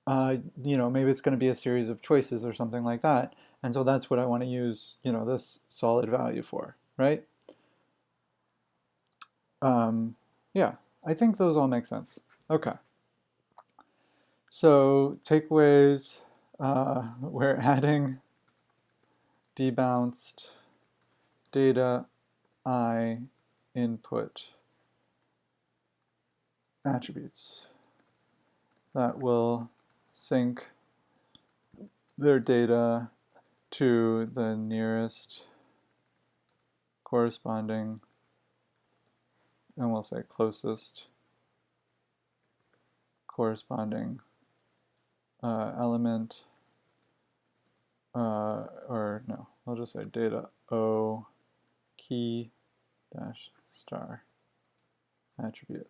maybe it's going to be a series of choices or something like that. And so that's what I want to use, this solid value for, right? Yeah, I think those all make sense. Okay. So takeaways, we're adding debounced data I input attributes that will sync their data to the nearest corresponding, and we'll say closest corresponding element, or no, I'll just say data O key dash star attribute.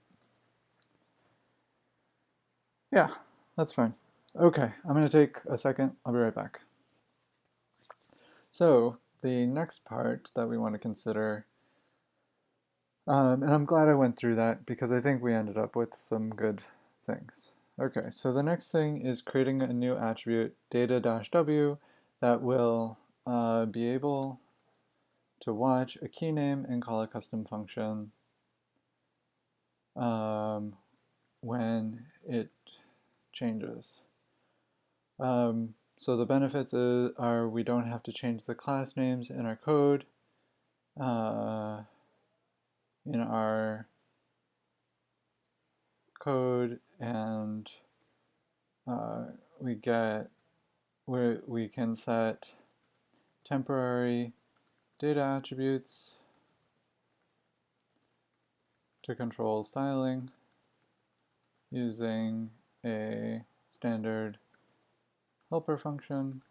Yeah, that's fine. Okay, I'm going to take a second. I'll be right back. So the next part that we want to consider, and I'm glad I went through that because I think we ended up with some good things. Okay, so the next thing is creating a new attribute, data-w, that will be able to watch a key name and call a custom function when it changes. So the benefits are we don't have to change the class names in our code. And we can set temporary data attributes to control styling using a standard helper function,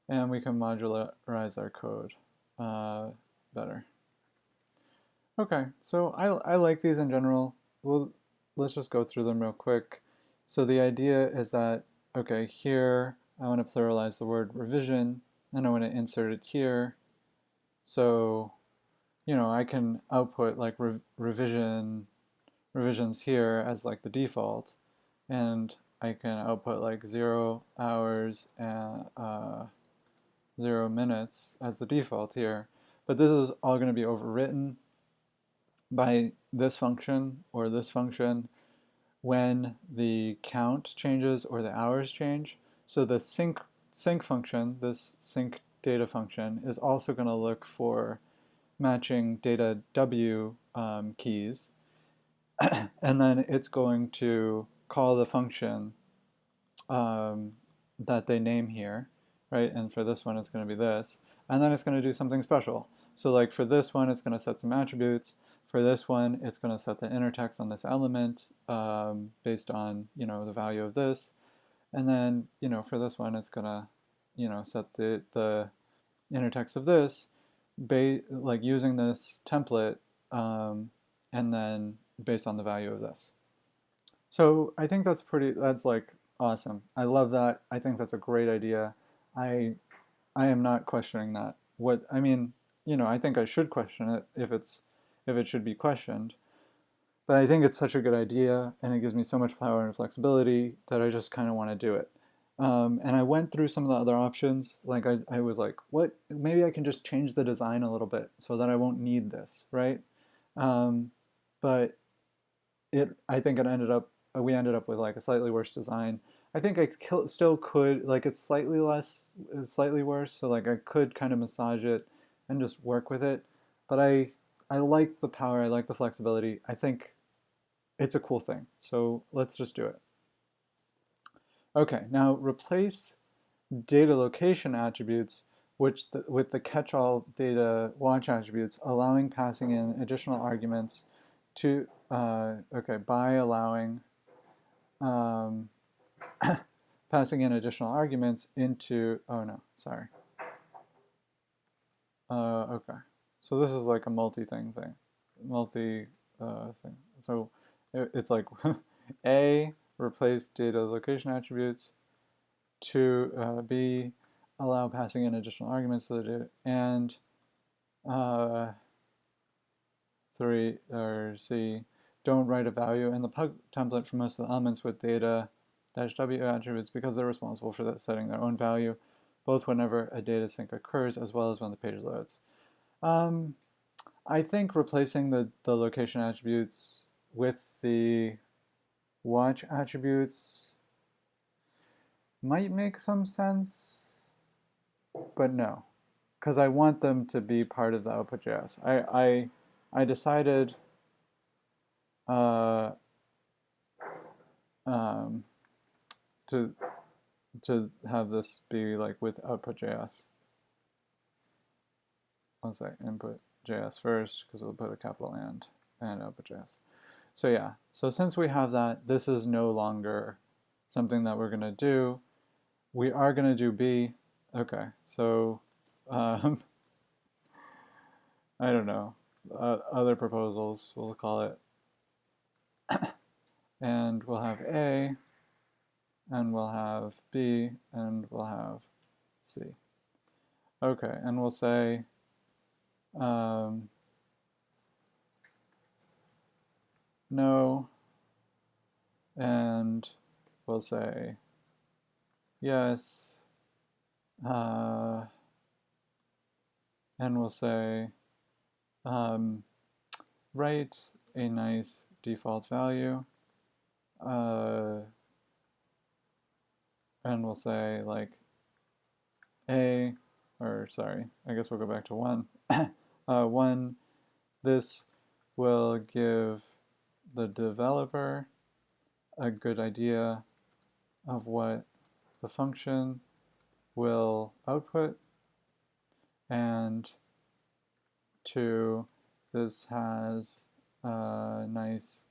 and we can modularize our code better. Okay, so I like these in general. Let's just go through them real quick. So the idea is that, okay, here I want to pluralize the word revision, and I want to insert it here. So, I can output like revisions here as like the default, and I can output like 0 hours and 0 minutes as the default here. But this is all going to be overwritten by this function or this function when the count changes or the hours change. So the sync function, this sync data function, is also going to look for matching data W keys, and then it's going to call the function that they name here, right? And for this one, it's going to be this, and then it's going to do something special. So like for this one, it's going to set some attributes. For this one, it's going to set the inner text on this element based on the value of this, and then for this one, it's going to set the inner text of this like using this template and then based on the value of this. So I think that's like awesome. I love that. I think that's a great idea. I I am not questioning that. What I mean, I think I should question it if it should be questioned. But I think it's such a good idea, and it gives me so much power and flexibility that I just kind of want to do it. And I went through some of the other options. Like I was like, what? Maybe I can just change the design a little bit so that I won't need this, right? Um, but I think we ended up with like a slightly worse design. I think still could, like it's slightly worse. So like I could kind of massage it and just work with it. But I like the power. I like the flexibility. I think it's a cool thing. So let's just do it. Okay, now replace data location attributes with the catch-all data watch attributes, allowing passing in additional arguments to, okay, by allowing um, passing in additional arguments into, oh no, sorry. Okay, so this is like a multi-thing thing, thing. So it's like A, replace data location attributes, to B, allow passing in additional arguments to the data, and 3, or C, don't write a value in the pug template for most of the elements with data-w attributes because they're responsible for setting their own value, both whenever a data sync occurs as well as when the page loads. I think replacing the location attributes with the watch attributes might make some sense, but no, because I want them to be part of the output.js. I decided to have this be like with output.js. I'll say input.js first because we'll put a capital and output.js. So yeah, so since we have that, this is no longer something that we're going to do. We are going to do B. Okay, so I don't know. Other proposals, we'll call it. And we'll have A, and we'll have B, and we'll have C. Okay, and we'll say no, and we'll say yes, and we'll say write a nice default value, and we'll say like A, or sorry, I guess we'll go back to 1. 1, this will give the developer a good idea of what the function will output, and 2, this has nice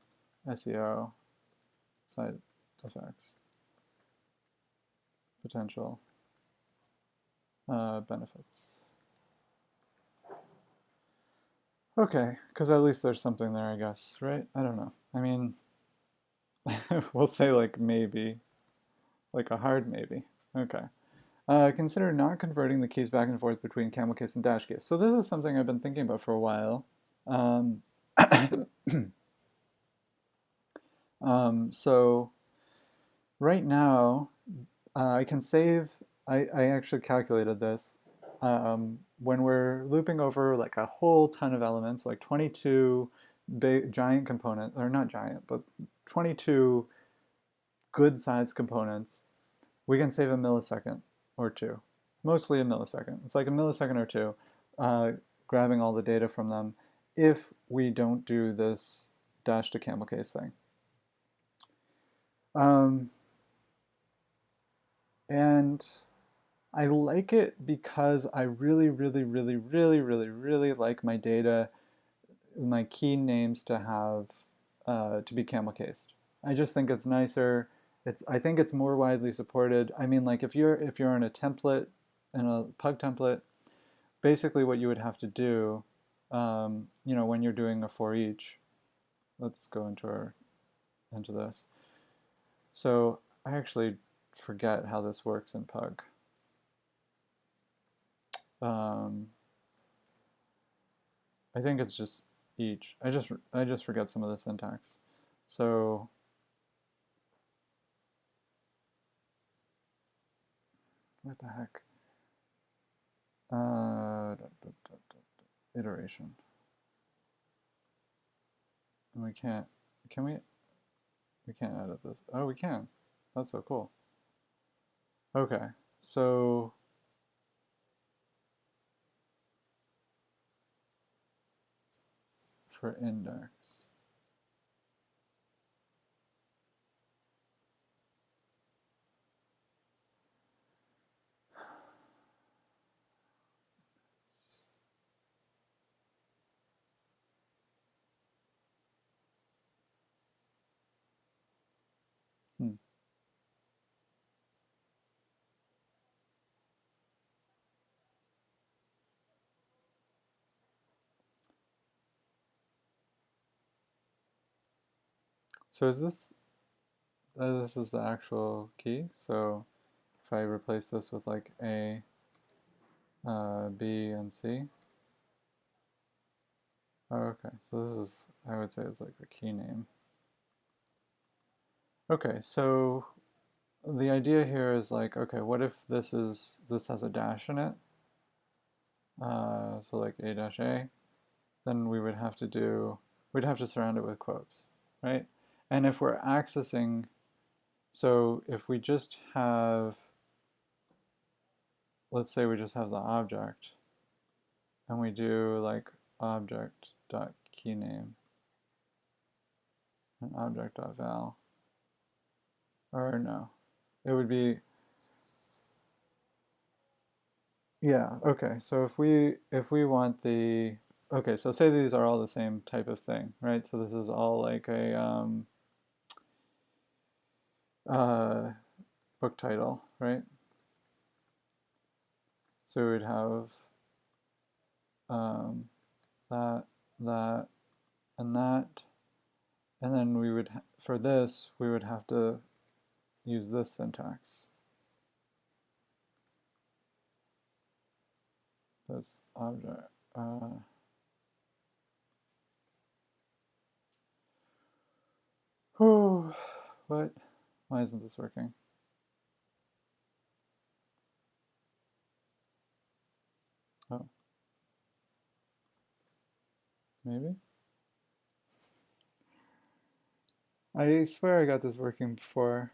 SEO side effects, potential benefits. Okay, because at least there's something there, I guess, right? I don't know. I mean, we'll say like maybe, like a hard maybe. Okay. Consider not converting the keys back and forth between camel case and dash case. So this is something I've been thinking about for a while. So right now, I can save, I actually calculated this. When we're looping over like a whole ton of elements, like 22 big giant components, or not giant, but 22 good sized components, we can save a millisecond or 2. Mostly a millisecond. It's like a millisecond or 2, grabbing all the data from them if we don't do this dash to camel case thing. And I like it because I really, really, really, really, really, really like my data, my key names to have to be camel cased. I just think it's nicer. I think it's more widely supported. I mean, like if you're in a template, in a pug template, basically what you would have to do, when you're doing a for each. Let's go into this. So I actually forget how this works in Pug. I think it's just each. I just forget some of the syntax. So what the heck? Iteration. And we can't. Can we? We can't edit this. Oh, we can. That's so cool. Okay, so for index. Hmm. So is this is the actual key? So if I replace this with like A, B, and C. Oh, okay. So this is, I would say, it's like the key name. Okay, so the idea here is like, okay, what if this has a dash in it? So like A dash A, then we'd have to surround it with quotes, right? And if we're accessing, so if we just have, let's say we just have the object, and we do like object.keyname and object.val, or no, it would be, yeah, okay. So if we want the, okay, so say these are all the same type of thing, right? So this is all like a book title, right? So we'd have that, that, and that, and then we would, for this, we would have to use this syntax. This object. What? Why isn't this working? Oh. Maybe? I swear I got this working before.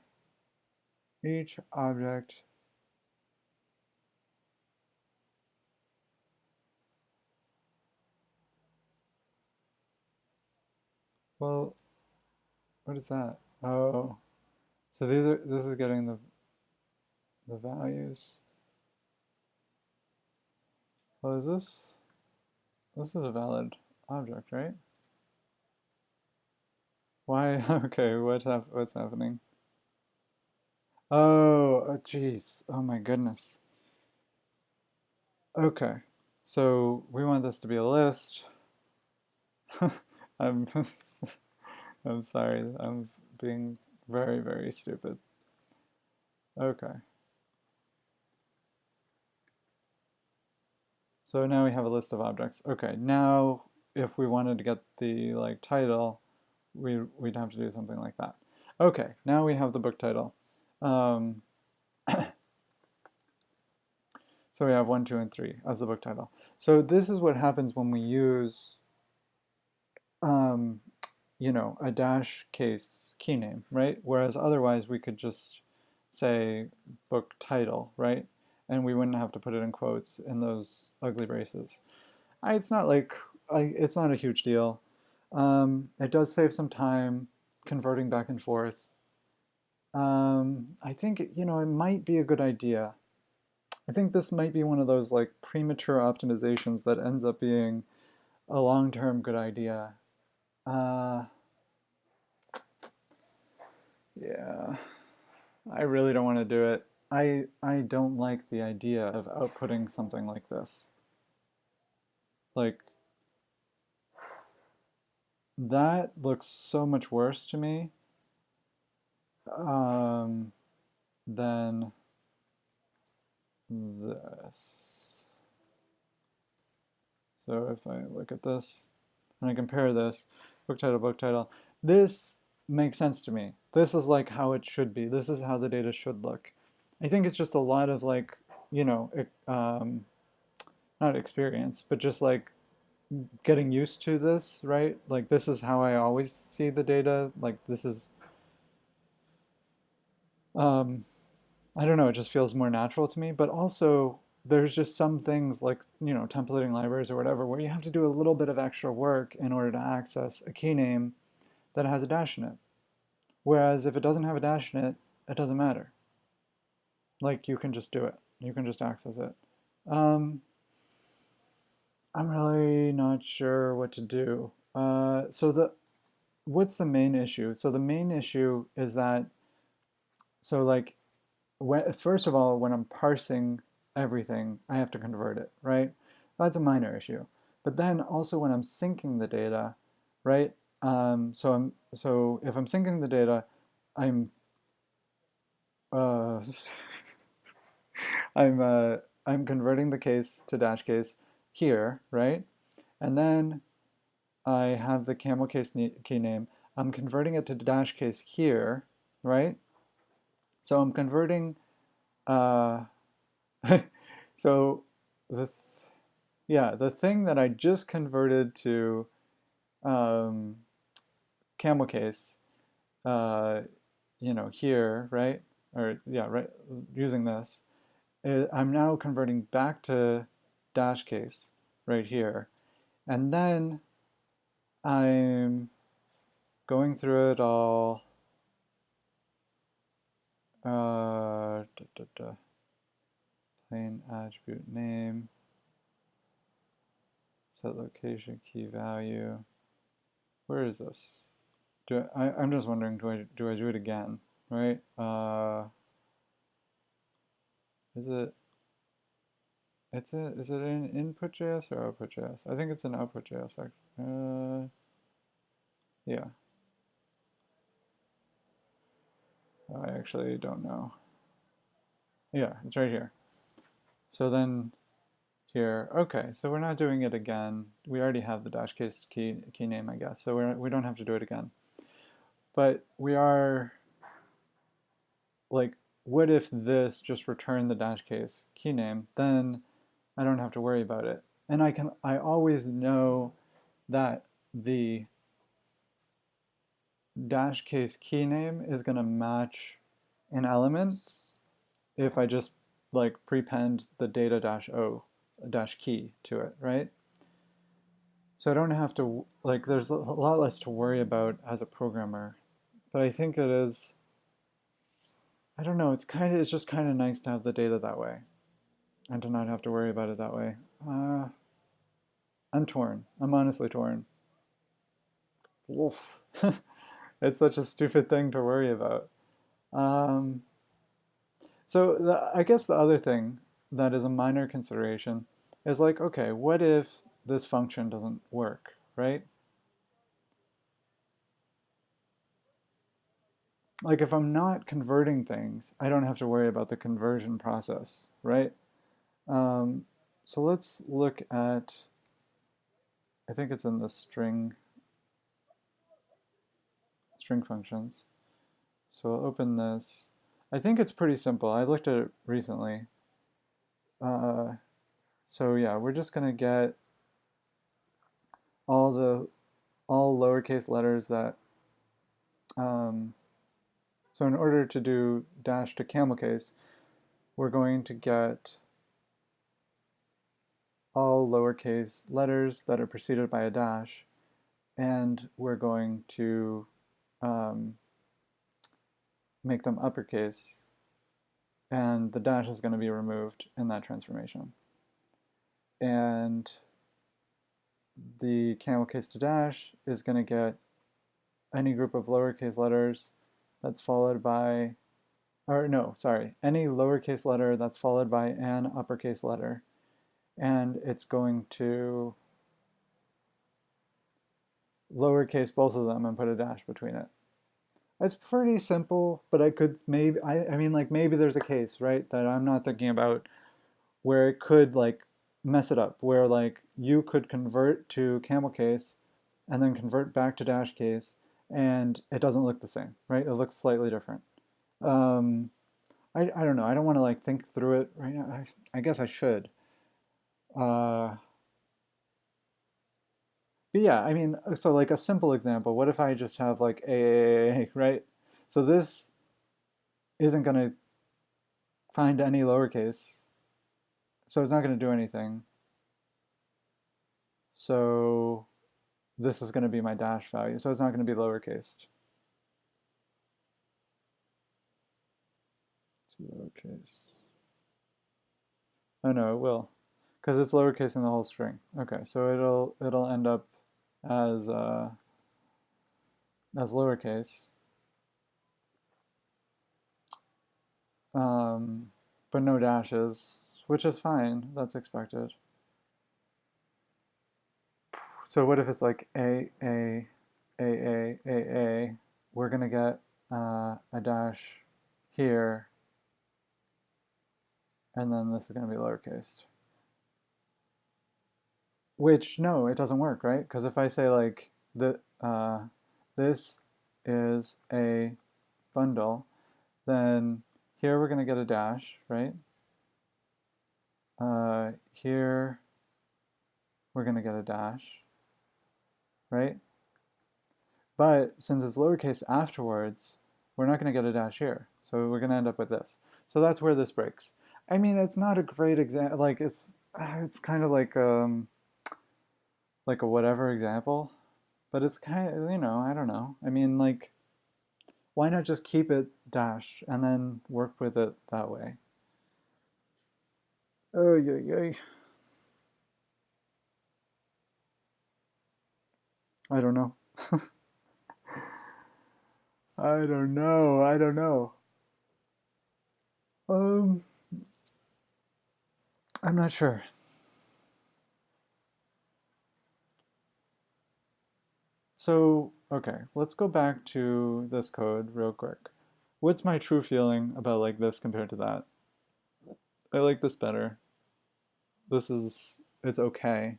Each object. Well, what is that? Oh. So this is getting the values. Well, this is a valid object, right? Why? Okay, what's happening? Oh, jeez. Oh my goodness. Okay. So we want this to be a list. I'm I'm sorry. I'm being very, very stupid. Okay. So now we have a list of objects. Okay, now if we wanted to get the like title, we'd have to do something like that. Okay, now we have the book title. So we have 1, 2, and 3 as the book title. So this is what happens when we use, a dash case key name, right? Whereas otherwise we could just say book title, right? And we wouldn't have to put it in quotes in those ugly braces. It's not like it's not a huge deal. It does save some time converting back and forth. I think it might be a good idea. I think this might be one of those like premature optimizations that ends up being a long-term good idea. Uh, yeah, I really don't want to do it. I don't like the idea of outputting something like this. like, that looks so much worse to me than this. So if I look at this and I compare this, book title, this makes sense to me. This is like how it should be. This is how the data should look. I think it's just a lot of like, you know, not experience, but just like getting used to this, right? Like this is how I always see the data. Like this is, um, I don't know, it just feels more natural to me. But also, there's just some things like, you know, templating libraries or whatever, where you have to do a little bit of extra work in order to access a key name that has a dash in it. Whereas if it doesn't have a dash in it, it doesn't matter. Like you can just do it. You can just access it. Um, I'm really not sure what to do. What's the main issue? So the main issue is that, so like, first of all, when I'm parsing everything, I have to convert it, right? That's a minor issue. But then also when I'm syncing the data, right? So if I'm syncing the data, I'm uh, I'm converting the case to dash case here, right? And then I have the camel case key name. I'm converting it to dash case here, right? So I'm converting. Uh, so the th yeah, the thing that I just converted to um, camel case, uh, you know, here, right? Or yeah, right, using this, I'm now converting back to dash case right here. And then I'm going through it all. Plain attribute name, set location, key value. Where is this? I'm just wondering, do I do it again? Right? Is it is it in input.js or output.js? I think it's in output.js actually. Yeah. I actually don't know. Yeah, it's right here. So then here, okay, so we're not doing it again. We already have the dash case key name, I guess. So we don't have to do it again. But we are like, what if this just returned the dash case key name? Then I don't have to worry about it. And I always know that the dash case key name is going to match an element if I just like prepend the data dash o dash key to it, right? So I don't have to, like, there's a lot less to worry about as a programmer. But I think it is, I don't know, it's just kind of nice to have the data that way and to not have to worry about it that way. I'm torn. I'm honestly torn. Wolf. It's such a stupid thing to worry about. Um, I guess the other thing that is a minor consideration is like, okay, what if this function doesn't work, right? Like if I'm not converting things, I don't have to worry about the conversion process, right? Um, so let's look at, I think it's in the string functions. So I'll open this. I think it's pretty simple. I looked at it recently. Uh, so yeah, we're just gonna get all the all lowercase letters that um, so in order to do dash to camel case, we're going to get all lowercase letters that are preceded by a dash, and we're going to um, make them uppercase, and the dash is going to be removed in that transformation. And the camel case to dash is going to get any group of lowercase letters that's followed by, or no, sorry, any lowercase letter that's followed by an uppercase letter. And it's going to lowercase both of them and put a dash between it. It's pretty simple, but I could maybe, I mean, like maybe there's a case, right, that I'm not thinking about where it could like mess it up, where like you could convert to camel case and then convert back to dash case and it doesn't look the same, right? It looks slightly different. Um, I don't know. I don't want to like think through it right now. I guess I should. Uh, but yeah, I mean, so like a simple example, what if I just have like a, right? So this isn't going to find any lowercase, so it's not going to do anything. So this is going to be my dash value, so it's not going to be lowercase. It's lowercase. Oh no, it will, because it's lowercase in the whole string. Okay, so it'll end up as lowercase, um, but no dashes, which is fine. That's expected. So what if it's like A? We're gonna get a dash here, and then this is gonna be lowercase. Which no, it doesn't work, right? Because if I say like this is a bundle, then here we're gonna get a dash, right? Here we're gonna get a dash, right? But since it's lowercase afterwards, we're not going to get a dash here. So we're going to end up with this. So that's where this breaks. I mean, it's not a great example. Like it's kind of like a whatever example, but it's kind of, I don't know. I mean, like, why not just keep it dash and then work with it that way? Oh, yeah, yeah. I don't know. I don't know. I don't know. Um, I'm not sure. So, okay, let's go back to this code real quick. What's my true feeling about like this compared to that? I like this better. It's okay.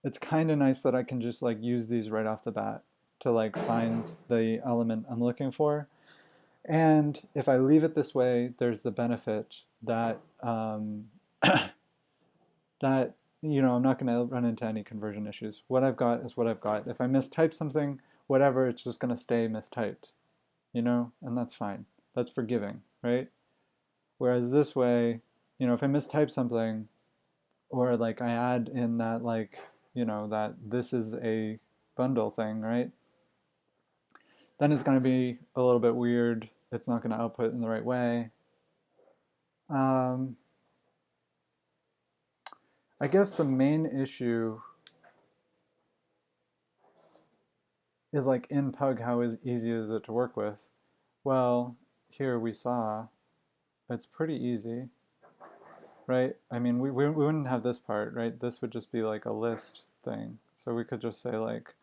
It's kind of nice that I can just like use these right off the bat to like find the element I'm looking for. And if I leave it this way, there's the benefit that that I'm not going to run into any conversion issues. What I've got is what I've got. If I mistype something, whatever, it's just going to stay mistyped, and that's fine. That's forgiving, right? Whereas this way, if I mistype something or like I add in that like, that this is a bundle thing, right? Then it's going to be a little bit weird. It's not going to output in the right way. Um, I guess the main issue is like in Pug, how easy is it to work with? Well, here we saw it's pretty easy, right? I mean, we wouldn't have this part, right? This would just be like a list thing. So we could just say like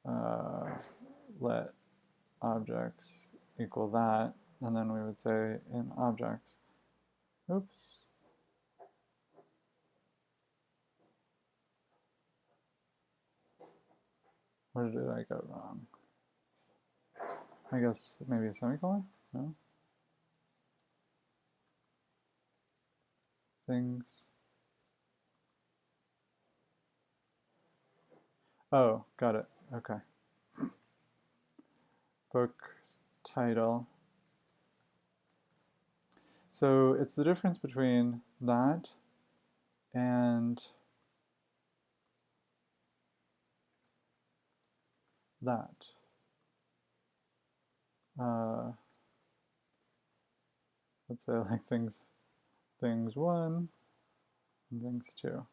uh, let objects equal that, and then we would say in objects. Oops. Where did I go wrong? I guess maybe a semicolon? No? Things. Oh, got it. Okay. Book title. So it's the difference between that and that. Let's say like things one and things two.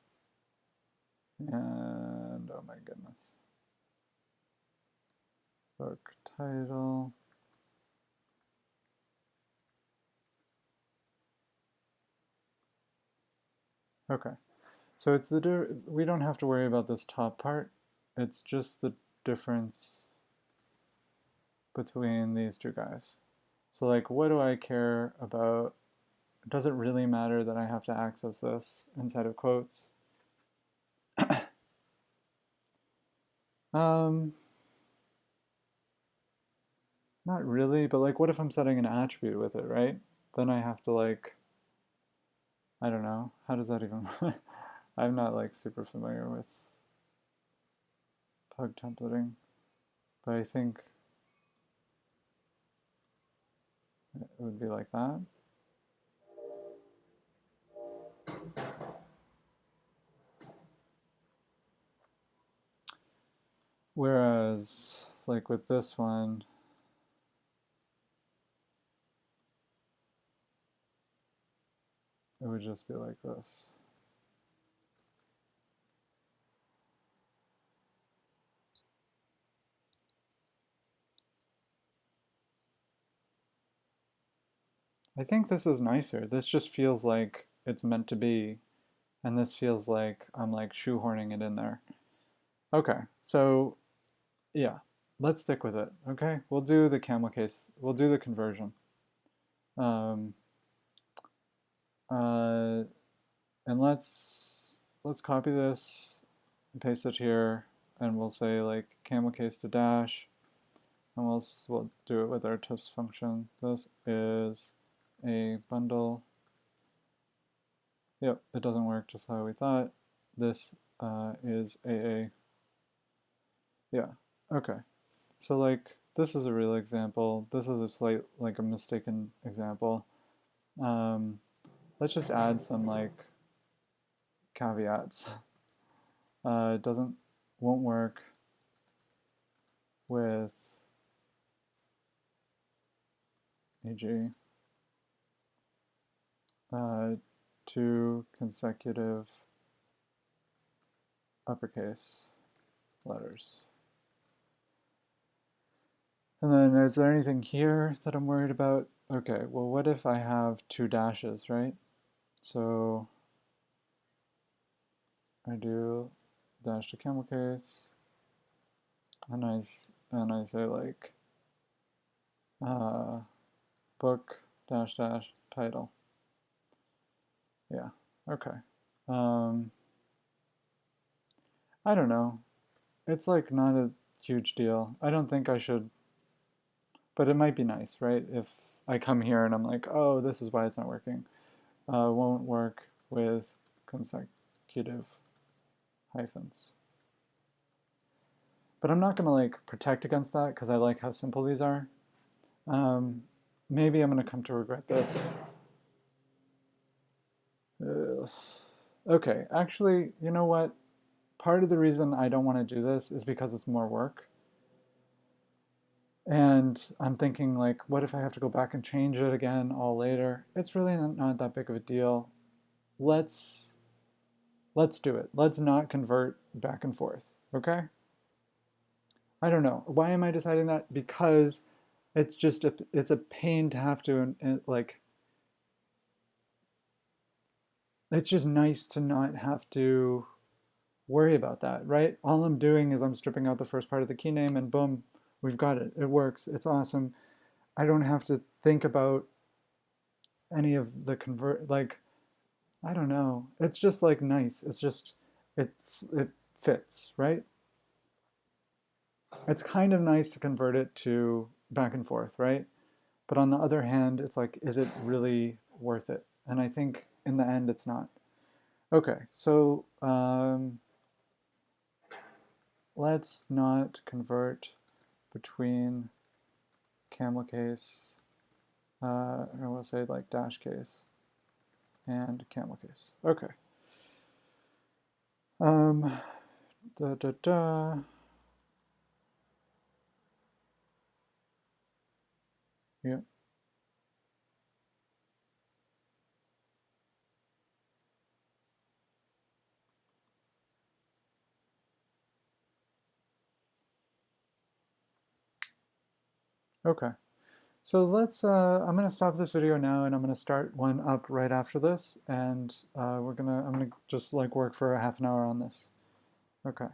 And oh my goodness. Book title. Okay. So it's we don't have to worry about this top part. it's just the difference between these two guys. So like, what do I care about? Does it really matter that I have to access this inside of quotes? Not really, but like, what if I'm setting an attribute with it, right? Then I have to like, I don't know, how does that even, I'm not like super familiar with pug templating, but I think it would be like that. Whereas, like with this one, it would just be like this. I think this is nicer. This just feels like it's meant to be, and this feels like I'm like shoehorning it in there. Okay, so yeah, let's stick with it. Okay, we'll do the camel case. We'll do the conversion. Um, and let's copy this and paste it here, and we'll say like camel case to dash, and we'll do it with our test function. This is a bundle. Yep, it doesn't work just how we thought. This is AA. Yeah, okay. So like, this is a real example. This is a slight, like a mistaken example. Let's just add some like caveats. It won't work with e.g. 2 consecutive uppercase letters. And then is there anything here that I'm worried about? Okay, well what if I have 2 dashes, right? So I do dash to camel case, and I say like book dash dash title. Yeah, okay. I don't know. It's like not a huge deal. I don't think I should, but it might be nice, right? If I come here and I'm like, oh, this is why it's not working. Won't work with consecutive hyphens. But I'm not going to like protect against that because I like how simple these are. Maybe I'm going to come to regret this. Okay, actually, you know what? Part of the reason I don't want to do this is because it's more work. And I'm thinking like, what if I have to go back and change it again all later? It's really not that big of a deal. Let's do it. Let's not convert back and forth, okay? I don't know. Why am I deciding that? Because it's just it's a pain to have to like, it's just nice to not have to worry about that, right? All I'm doing is I'm stripping out the first part of the key name and boom, we've got it. It works. It's awesome. I don't have to think about any of the like, I don't know. It's just like nice. It's just, it fits, right? It's kind of nice to convert it to back and forth, right? But on the other hand, it's like, is it really worth it? And I think in the end, it's not. Okay, so let's not convert between camel case, I will say like dash case, and camel case. Okay. Da da da. Yeah. Okay. So let's, I'm going to stop this video now and I'm going to start one up right after this. And I'm going to just like work for a half an hour on this. Okay.